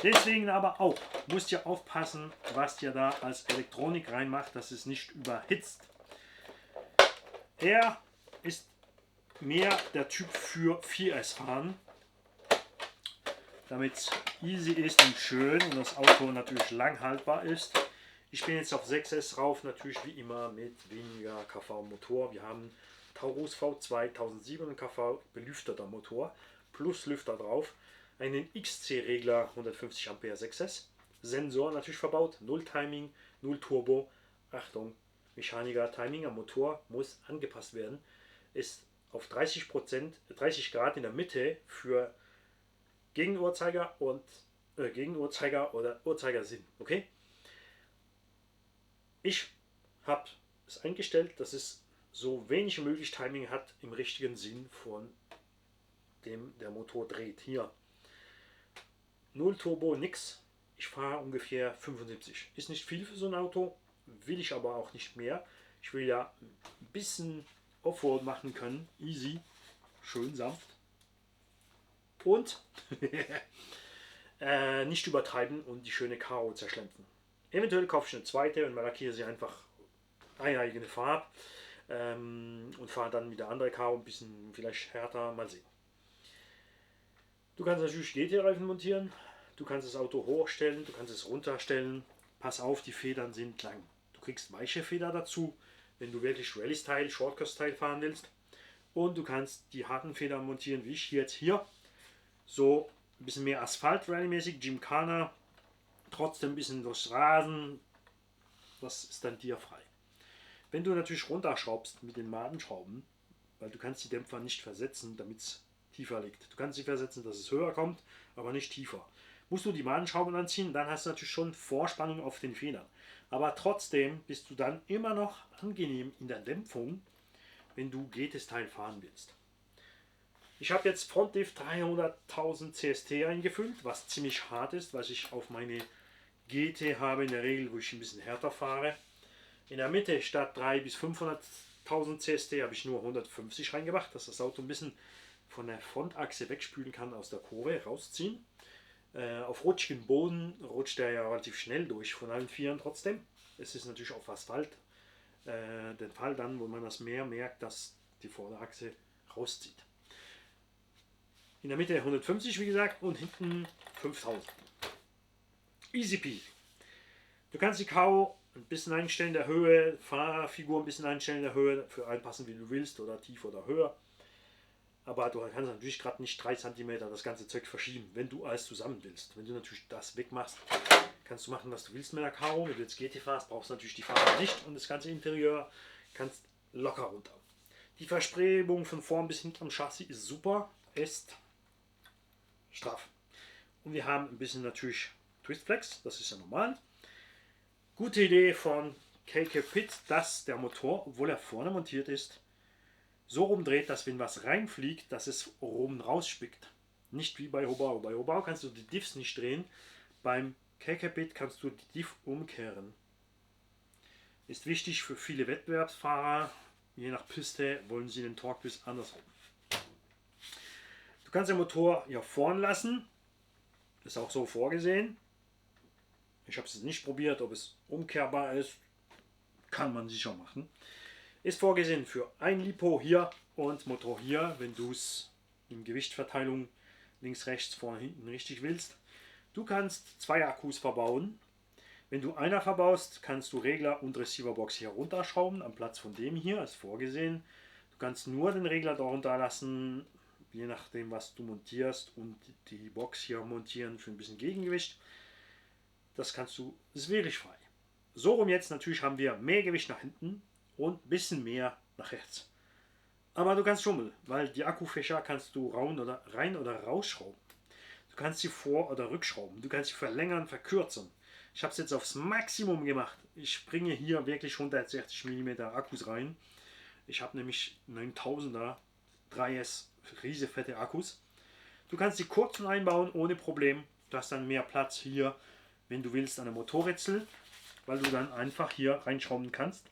A: Deswegen aber auch, müsst ihr aufpassen, was ihr da als Elektronik reinmacht, dass es nicht überhitzt. Er ist mehr der Typ für 4S fahren, damit es easy ist und schön und das Auto natürlich lang haltbar ist. Ich bin jetzt auf 6S rauf, natürlich wie immer mit weniger kV Motor. Wir haben Taurus V2 1700 kV belüfteter Motor plus Lüfter drauf. Einen XC-Regler 150 Ampere 6S. Sensor natürlich verbaut, 0 Timing, 0 Turbo. Achtung, Mechaniker, Timing am Motor muss angepasst werden. Ist auf 30 Grad in der Mitte für Gegenuhrzeiger und Gegenuhrzeiger oder Uhrzeigersinn. Okay? Ich habe es eingestellt, dass es so wenig wie möglich Timing hat im richtigen Sinn von dem der Motor dreht. Hier 0 Turbo, nix. Ich fahre ungefähr 75. Ist nicht viel für so ein Auto, will ich aber auch nicht mehr. Ich will ja ein bisschen Offroad machen können. Easy, schön sanft. Und nicht übertreiben und die schöne Karo zerschlempen. Eventuell kaufe ich eine zweite und lackiere sie einfach eine eigene Farbe und fahre dann mit der anderen Karo ein bisschen vielleicht härter, mal sehen. Du kannst natürlich GT-Reifen montieren, du kannst das Auto hochstellen, du kannst es runterstellen. Pass auf, die Federn sind lang. Du kriegst weiche Feder dazu, wenn du wirklich Rallye-Style, Shortcut-Style fahren willst. Und du kannst die harten Federn montieren, wie ich jetzt hier. So ein bisschen mehr Asphalt-Rally-mäßig, Gymkhana, trotzdem ein bisschen durchs Rasen. Das ist dann dir frei. Wenn du natürlich runterschraubst mit den Madenschrauben, weil du kannst die Dämpfer nicht versetzen, damit es tiefer liegt. Du kannst sie versetzen, dass es höher kommt, aber nicht tiefer. Musst du die Madenschrauben anziehen, dann hast du natürlich schon Vorspannung auf den Federn. Aber trotzdem bist du dann immer noch angenehm in der Dämpfung, wenn du GT-Style fahren willst. Ich habe jetzt Frontlift 300.000 CST eingefüllt, was ziemlich hart ist, was ich auf meine GT habe in der Regel, wo ich ein bisschen härter fahre. In der Mitte statt 300.000 bis 500.000 CST habe ich nur 150 reingemacht, dass das Auto ein bisschen von der Frontachse wegspülen kann, aus der Kurve rausziehen. Auf rutschigem Boden rutscht er ja relativ schnell durch von allen Vieren trotzdem. Es ist natürlich auf Asphalt der Fall dann, wo man das mehr merkt, dass die Vorderachse rauszieht. In der Mitte 150 wie gesagt und hinten 5000. Easy peasy. Du kannst die Kau ein bisschen einstellen in der Höhe, Fahrerfigur ein bisschen einstellen in der Höhe, für einpassen wie du willst oder tief oder höher. Aber du kannst natürlich gerade nicht 3 cm das ganze Zeug verschieben, wenn du alles zusammen willst. Wenn du natürlich das wegmachst, kannst du machen, was du willst mit der Karo. Wenn du jetzt GT fährst, brauchst du natürlich die Farbe nicht und das ganze Interieur kannst locker runter. Die Versprebung von vorn bis hinten am Chassis ist super, ist straff. Und wir haben ein bisschen natürlich Twistflex, das ist ja normal. Gute Idee von KK-Pit, dass der Motor, obwohl er vorne montiert ist, so rumdreht, dass wenn was reinfliegt, dass es oben rausspickt. Nicht wie bei Hobao. Bei Hobao kannst du die Diffs nicht drehen. Beim KK-Pit kannst du die Diff umkehren. Ist wichtig für viele Wettbewerbsfahrer. Je nach Piste wollen sie den Torque bis andersrum. Du kannst den Motor hier vorn lassen. Ist auch so vorgesehen. Ich habe es nicht probiert, ob es umkehrbar ist. Kann man sicher machen. Ist vorgesehen für ein Lipo hier und Motor hier, wenn du es in Gewichtverteilung links, rechts, vorne, hinten richtig willst. Du kannst 2 Akkus verbauen. Wenn du einer verbaust, kannst du Regler und Receiverbox hier runterschrauben, am Platz von dem hier, ist vorgesehen. Du kannst nur den Regler darunter lassen, je nachdem was du montierst, und die Box hier montieren für ein bisschen Gegengewicht. Das kannst du, ist wirklich frei. So rum jetzt natürlich haben wir mehr Gewicht nach hinten und ein bisschen mehr nach rechts. Aber du kannst schummeln, weil die Akkufächer kannst du rein oder rausschrauben. Du kannst sie vor- oder rückschrauben. Du kannst sie verlängern, verkürzen. Ich habe es jetzt aufs Maximum gemacht. Ich bringe hier wirklich 160 mm Akkus rein. Ich habe nämlich 9000er 3S riesige fette Akkus. Du kannst die kurzen einbauen ohne Problem. Du hast dann mehr Platz hier, wenn du willst, an der Motorrätsel, weil du dann einfach hier reinschrauben kannst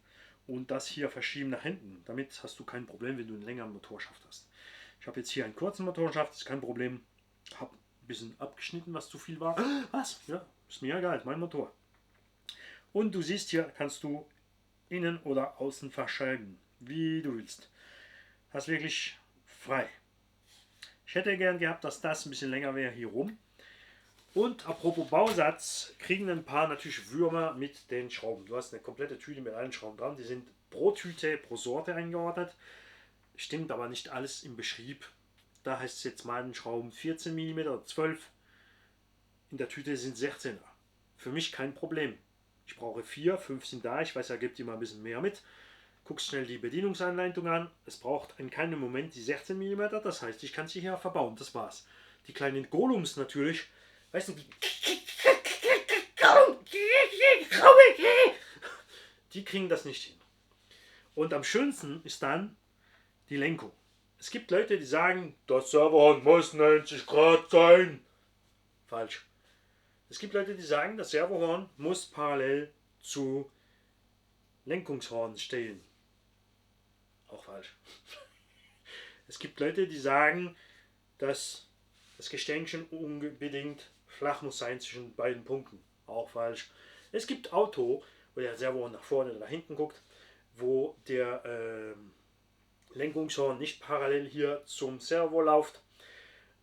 A: und das hier verschieben nach hinten. Damit hast du kein Problem, wenn du einen längeren Motorschaft hast. Ich habe jetzt hier einen kurzen Motorschaft, ist kein Problem. Habe ein bisschen abgeschnitten, was zu viel war. Was? Ja, ist mir egal, ist mein Motor. Und du siehst, hier kannst du innen oder außen verschieben, wie du willst. Hast wirklich frei. Ich hätte gern gehabt, dass das ein bisschen länger wäre hier rum. Und apropos Bausatz, kriegen ein paar natürlich Würmer mit den Schrauben. Du hast eine komplette Tüte mit allen Schrauben dran. Die sind pro Tüte, pro Sorte eingeordnet. Stimmt aber nicht alles im Beschrieb. Da heißt es jetzt mal Schrauben 14 mm oder 12. In der Tüte sind 16er. Für mich kein Problem. Ich brauche 4, 5 sind da. Ich weiß, er gibt immer ein bisschen mehr mit. Guckst schnell die Bedienungsanleitung an. Es braucht in keinem Moment die 16 mm. Das heißt, ich kann sie hier verbauen. Das war's. Die kleinen Golems natürlich. Weißt du, die kriegen das nicht hin. Und am schönsten ist dann die Lenkung. Es gibt Leute, die sagen, das Servohorn muss 90 Grad sein. Falsch. Es gibt Leute, die sagen, das Servohorn muss parallel zu Lenkungshorn stehen. Auch falsch. Es gibt Leute, die sagen, dass das Geständchen unbedingt flach muss sein zwischen beiden Punkten. Auch falsch. Es gibt Auto, wo der Servohorn nach vorne oder nach hinten guckt, wo der Lenkungshorn nicht parallel hier zum Servo läuft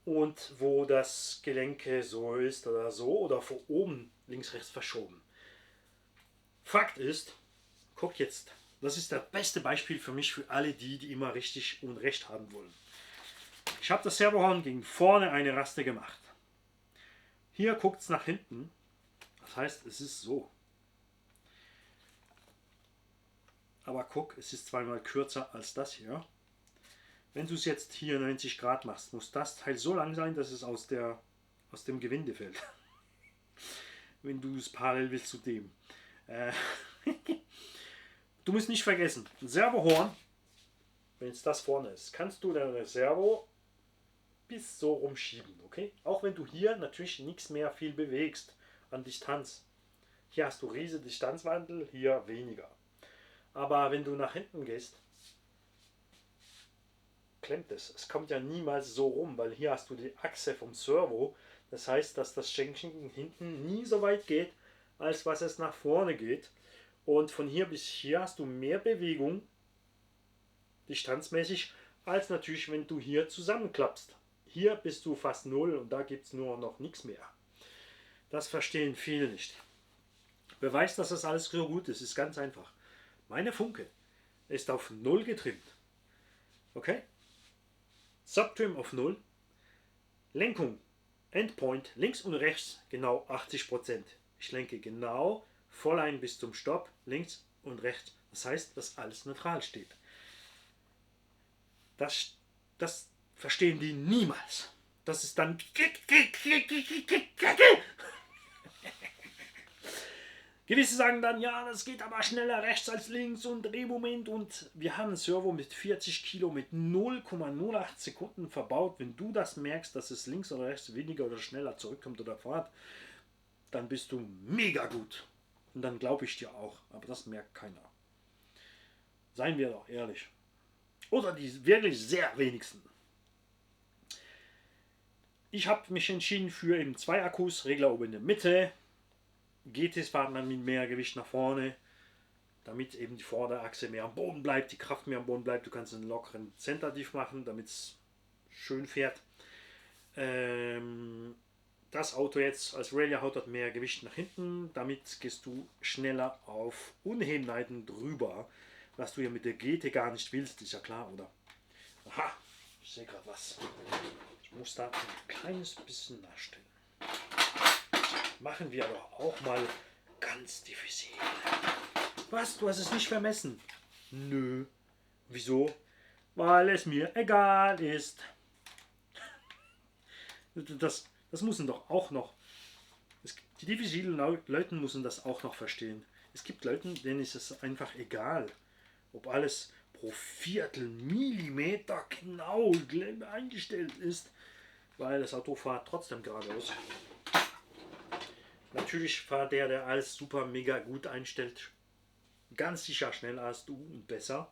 A: und wo das Gelenke so ist oder von oben links, rechts verschoben. Fakt ist, guck jetzt, das ist das beste Beispiel für mich, für alle die immer richtig und recht haben wollen. Ich habe das Servohorn gegen vorne eine Raste gemacht. Hier guckt es nach hinten. Das heißt, es ist so. Aber guck, es ist zweimal kürzer als das hier. Wenn du es jetzt hier 90 Grad machst, muss das Teil so lang sein, dass es aus dem Gewinde fällt. Wenn du es parallel willst zu dem. Du musst nicht vergessen, ein Servohorn, wenn es das vorne ist, kannst du dein Servo bis so rumschieben, okay? Auch wenn du hier natürlich nichts mehr viel bewegst an Distanz. Hier hast du riesige Distanzwandel, hier weniger. Aber wenn du nach hinten gehst, klemmt es. Es kommt ja niemals so rum, weil hier hast du die Achse vom Servo. Das heißt, dass das Schenkchen hinten nie so weit geht, als was es nach vorne geht. Und von hier bis hier hast du mehr Bewegung, distanzmäßig, als natürlich, wenn du hier zusammenklappst. Hier bist du fast null und da gibt es nur noch nichts mehr. Das verstehen viele nicht. Beweis, dass das alles so gut ist, ist ganz einfach. Meine Funke ist auf 0 getrimmt. Okay? Subtrim auf 0. Lenkung, Endpoint, links und rechts genau 80%. Ich lenke genau voll ein bis zum Stopp, links und rechts. Das heißt, dass alles neutral steht. Das verstehen die niemals. Das ist dann Gewisse sagen dann, ja, das geht aber schneller rechts als links und Drehmoment, und wir haben einen Servo mit 40 Kilo mit 0,08 Sekunden verbaut. Wenn du das merkst, dass es links oder rechts weniger oder schneller zurückkommt oder fährt, dann bist du mega gut. Und dann glaube ich dir auch, aber das merkt keiner. Seien wir doch ehrlich. Oder die wirklich sehr wenigsten. Ich habe mich entschieden für eben 2 Akkus, Regler oben in der Mitte. GTs fahren dann mit mehr Gewicht nach vorne, damit eben die Vorderachse mehr am Boden bleibt, die Kraft mehr am Boden bleibt. Du kannst einen lockeren Center Diff machen, damit es schön fährt. Das Auto jetzt als Rallye haut mehr Gewicht nach hinten, damit gehst du schneller auf Unebenheiten drüber, was du ja mit der GT gar nicht willst, ist ja klar, oder? Aha, ich sehe gerade was. Ich muss da ein kleines bisschen nachstellen. Machen wir doch auch mal ganz diffizil. Was? Du hast es nicht vermessen? Nö. Wieso? Weil es mir egal ist. Das müssen doch auch noch. Die diffizilen Leute müssen das auch noch verstehen. Es gibt Leute, denen ist es einfach egal, ob alles pro Viertelmillimeter genau eingestellt ist, weil das Auto fährt trotzdem geradeaus. Natürlich fährt der alles super mega gut einstellt, ganz sicher schneller als du und besser.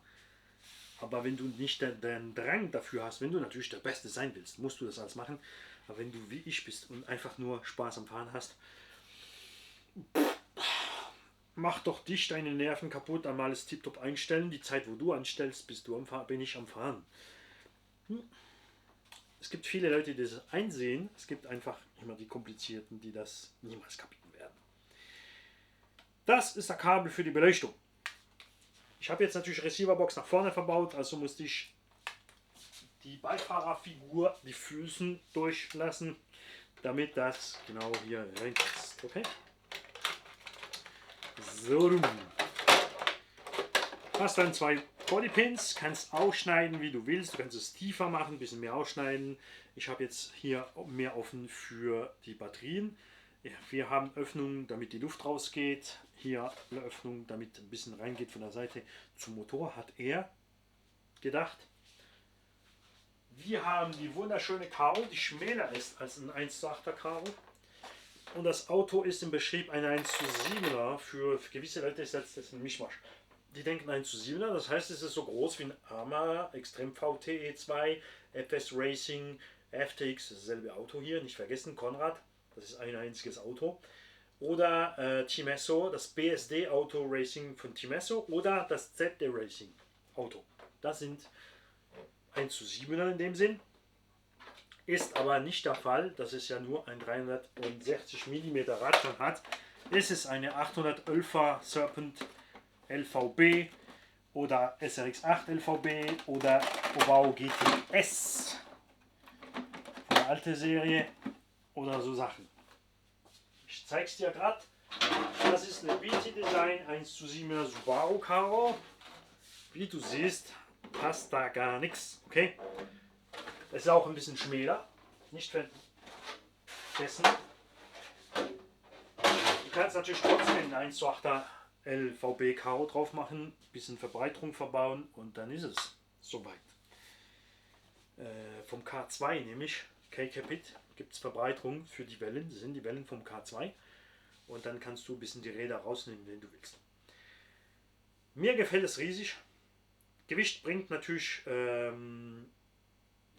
A: Aber wenn du nicht den Drang dafür hast, wenn du natürlich der Beste sein willst, musst du das alles machen. Aber wenn du wie ich bist und einfach nur Spaß am Fahren hast, mach doch dich deine Nerven kaputt, einmal alles tiptop einstellen. Die Zeit, wo du anstellst, bin ich am Fahren. Es gibt viele Leute, die das einsehen. Es gibt einfach immer die Komplizierten, die das niemals kapieren werden. Das ist der Kabel für die Beleuchtung. Ich habe jetzt natürlich Receiverbox nach vorne verbaut, also musste ich die Beifahrerfigur, die Füßen durchlassen, damit das genau hier reinpasst. Okay? So. Hast dann 2 Bodypins, kannst ausschneiden, wie du willst. Du kannst es tiefer machen, ein bisschen mehr ausschneiden. Ich habe jetzt hier mehr offen für die Batterien. Wir haben Öffnungen, damit die Luft rausgeht. Hier eine Öffnung, damit ein bisschen reingeht von der Seite. Zum Motor hat er gedacht. Wir haben die wunderschöne Karo, die schmäler ist als ein 1:8er Karo. Und das Auto ist im Beschrieb ein 1:7er. Für gewisse Leute ist das ein Mischmasch. Die denken 1:7er, das heißt, es ist so groß wie ein Arma, Extrem VT E2, FS Racing, FTX, dasselbe Auto hier, nicht vergessen, Konrad, das ist ein einziges Auto. Oder Timesso, das BSD Auto Racing von Timesso, oder das ZD Racing Auto. Das sind 1:7er in dem Sinn. Ist aber nicht der Fall, dass es ja nur ein 360 mm Radstand hat. Es ist eine 811er Serpent LVB oder SRX8 LVB oder Obao GTS von der alten Serie oder so Sachen. Ich zeige es dir gerade. Das ist eine BT Design 1:7er Subaru Karo. Wie du siehst, passt da gar nichts. Okay? Es ist auch ein bisschen schmäler. Nicht vergessen. Du kannst natürlich trotzdem einen 1:8er LVB Karo drauf machen, bisschen Verbreiterung verbauen und dann ist es soweit. Vom K2 nämlich, K-Capit, gibt es Verbreiterung für die Wellen, das sind die Wellen vom K2 und dann kannst du ein bisschen die Räder rausnehmen, wenn du willst. Mir gefällt es riesig. Gewicht bringt natürlich,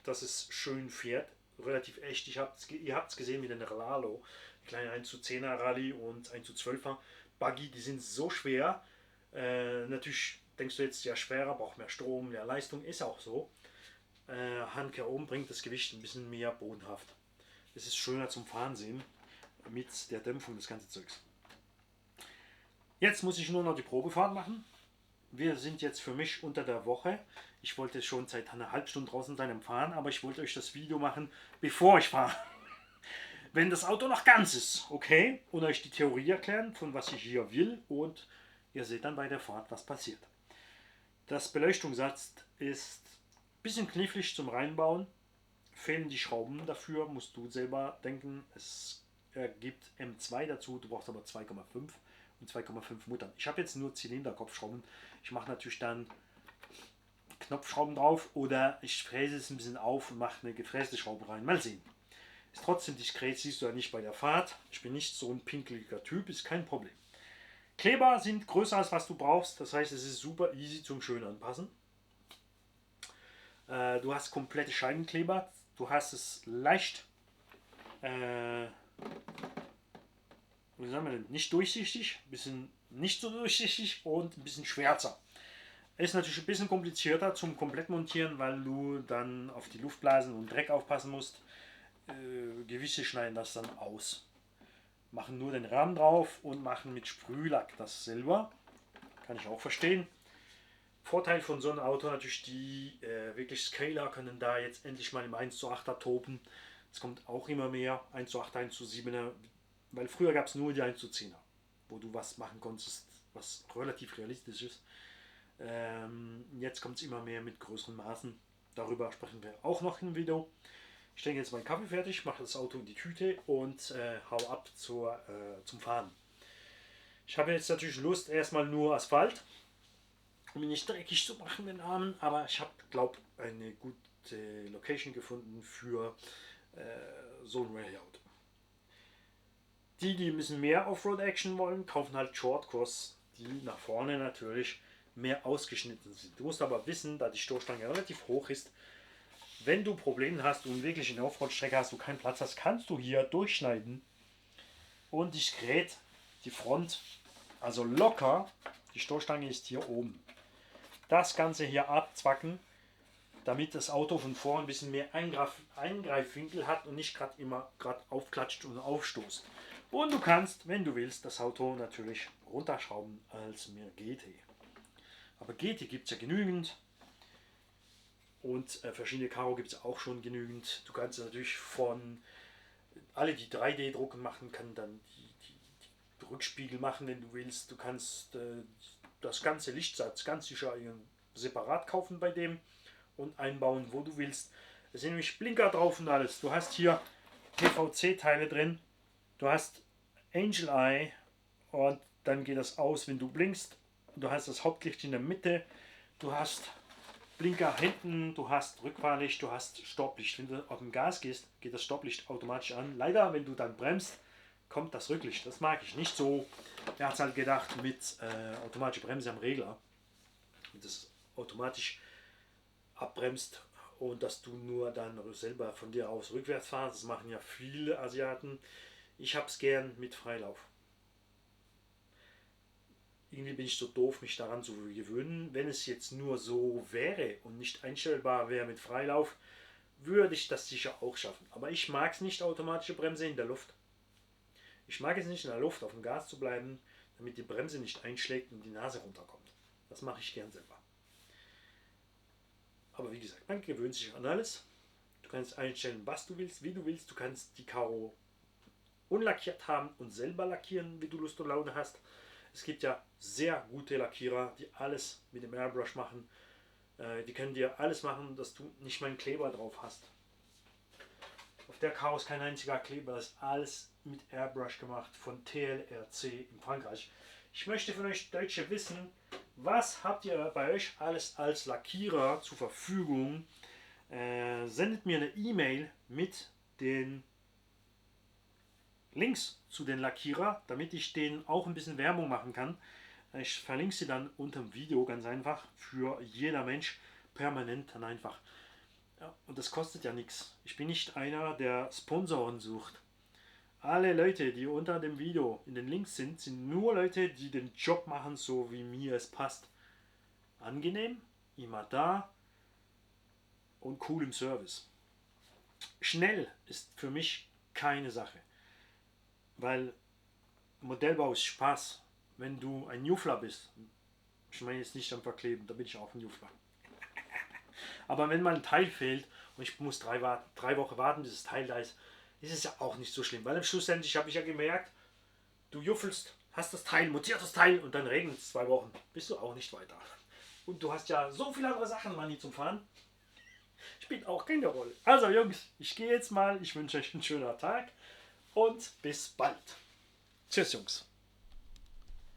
A: dass es schön fährt, relativ echt. Ihr habt es gesehen mit den Lalo, kleine 1:10er Rallye und 1:12er Buggy, die sind so schwer. Natürlich denkst du jetzt, ja, schwerer, braucht mehr Strom, mehr Leistung, ist auch so. Handkehr oben bringt das Gewicht ein bisschen mehr bodenhaft. Es ist schöner zum Fahren sehen mit der Dämpfung des ganzen Zeugs. Jetzt muss ich nur noch die Probefahrt machen. Wir sind jetzt für mich unter der Woche. Ich wollte schon seit einer halben Stunde draußen sein am Fahren, aber ich wollte euch das Video machen, bevor ich fahre. Wenn das Auto noch ganz ist, okay? Und euch die Theorie erklären, von was ich hier will, und ihr seht dann bei der Fahrt, was passiert. Das Beleuchtungssatz ist ein bisschen knifflig zum Reinbauen. Fehlen die Schrauben dafür, musst du selber denken. Es gibt M2 dazu, du brauchst aber 2,5 und 2,5 Muttern. Ich habe jetzt nur Zylinderkopfschrauben. Ich mache natürlich dann Knopfschrauben drauf oder ich fräse es ein bisschen auf und mache eine gefräste Schraube rein. Mal sehen. Ist trotzdem diskret, siehst du ja nicht bei der Fahrt. Ich bin nicht so ein pinkeliger Typ, ist kein Problem. Kleber sind größer als was du brauchst, das heißt es ist super easy zum schön anpassen. Du hast komplette Scheibenkleber, du hast es leicht, wie sagen wir denn, nicht durchsichtig, bisschen nicht so durchsichtig und ein bisschen schwärzer. Ist natürlich ein bisschen komplizierter zum komplett montieren, weil du dann auf die Luftblasen und Dreck aufpassen musst. Gewisse schneiden das dann aus. Machen nur den Rahmen drauf und machen mit Sprühlack das Silber. Kann ich auch verstehen. Vorteil von so einem Auto natürlich, die wirklich Scaler können da jetzt endlich mal im 1:8er toben. Es kommt auch immer mehr 1:8er, 1:7er, weil früher gab es nur die 1:10er, wo du was machen konntest, was relativ realistisch ist. Jetzt kommt es immer mehr mit größeren Maßen. Darüber sprechen wir auch noch im Video. Ich denke jetzt meinen Kaffee fertig, mache das Auto in die Tüte und hau ab zum Fahren. Ich habe jetzt natürlich Lust, erstmal nur Asphalt, um ihn nicht dreckig zu machen, den Armen, aber ich habe, glaube ich, eine gute Location gefunden für so ein Rallye-Auto. Die ein bisschen mehr Offroad-Action wollen, kaufen halt Shortcourse, die nach vorne natürlich mehr ausgeschnitten sind. Du musst aber wissen, da die Stoßstange relativ hoch ist, wenn du Probleme hast und wirklich eine Offroad-Strecke hast, wo keinen Platz hast, kannst du hier durchschneiden und diskret die Front, also locker, die Stoßstange ist hier oben. Das Ganze hier abzwacken, damit das Auto von vorn ein bisschen mehr Eingreifwinkel hat und nicht gerade immer aufklatscht und aufstoßt. Und du kannst, wenn du willst, das Auto natürlich runterschrauben als mehr GT. Aber GT gibt es ja genügend. Und verschiedene Karo gibt es auch schon genügend. Du kannst natürlich von alle die 3D-Drucken machen, kann dann die Rückspiegel machen, wenn du willst. Du kannst das ganze Lichtsatz ganz sicher separat kaufen bei dem und einbauen, wo du willst. Es sind nämlich Blinker drauf und alles. Du hast hier PVC-Teile drin. Du hast Angel Eye und dann geht das aus, wenn du blinkst. Du hast das Hauptlicht in der Mitte. Du hast Blinker hinten, du hast Rückfahrlicht, du hast Stopplicht. Wenn du auf dem Gas gehst, geht das Stopplicht automatisch an. Leider, wenn du dann bremst, kommt das Rücklicht. Das mag ich nicht so. Er hat es halt gedacht mit automatischer Bremse am Regler. Und das automatisch abbremst und dass du nur dann selber von dir aus rückwärts fahrst. Das machen ja viele Asiaten. Ich habe es gern mit Freilauf. Irgendwie bin ich so doof, mich daran zu gewöhnen. Wenn es jetzt nur so wäre und nicht einstellbar wäre mit Freilauf, würde ich das sicher auch schaffen. Aber ich mag es nicht, automatische Bremse in der Luft. Ich mag es nicht, in der Luft auf dem Gas zu bleiben, damit die Bremse nicht einschlägt und die Nase runterkommt. Das mache ich gern selber. Aber wie gesagt, man gewöhnt sich an alles. Du kannst einstellen, was du willst, wie du willst. Du kannst die Karo unlackiert haben und selber lackieren, wie du Lust und Laune hast. Es gibt ja sehr gute Lackierer, die alles mit dem Airbrush machen. Die können dir alles machen, dass du nicht mal einen Kleber drauf hast. Auf der Karo ist kein einziger Kleber, das ist alles mit Airbrush gemacht von TLRC in Frankreich. Ich möchte von euch Deutsche wissen, was habt ihr bei euch alles als Lackierer zur Verfügung? Sendet mir eine E-Mail mit den Links zu den Lackierer, damit ich denen auch ein bisschen Werbung machen kann. Ich verlinke sie dann unter dem Video ganz einfach für jeder Mensch permanent dann einfach. Ja, und das kostet ja nichts. Ich bin nicht einer, der Sponsoren sucht. Alle Leute, die unter dem Video in den Links sind, sind nur Leute, die den Job machen, so wie mir es passt. Angenehm, immer da und cool im Service. Schnell ist für mich keine Sache. Weil Modellbau ist Spaß. Wenn du ein Jufler bist, ich meine jetzt nicht am Verkleben, da bin ich auch ein Jufler. Aber wenn mal ein Teil fehlt und ich muss 3 Wochen warten, bis das Teil da ist, ist es ja auch nicht so schlimm. Weil am Schlussendlich habe ich ja gemerkt, du juffelst, hast das Teil, montierst das Teil und dann regnet es 2 Wochen. Bist du auch nicht weiter. Und du hast ja so viele andere Sachen, Manni, zum Fahren. Spielt auch keine Rolle. Also Jungs, ich gehe jetzt mal. Ich wünsche euch einen schönen Tag und bis bald. Tschüss Jungs.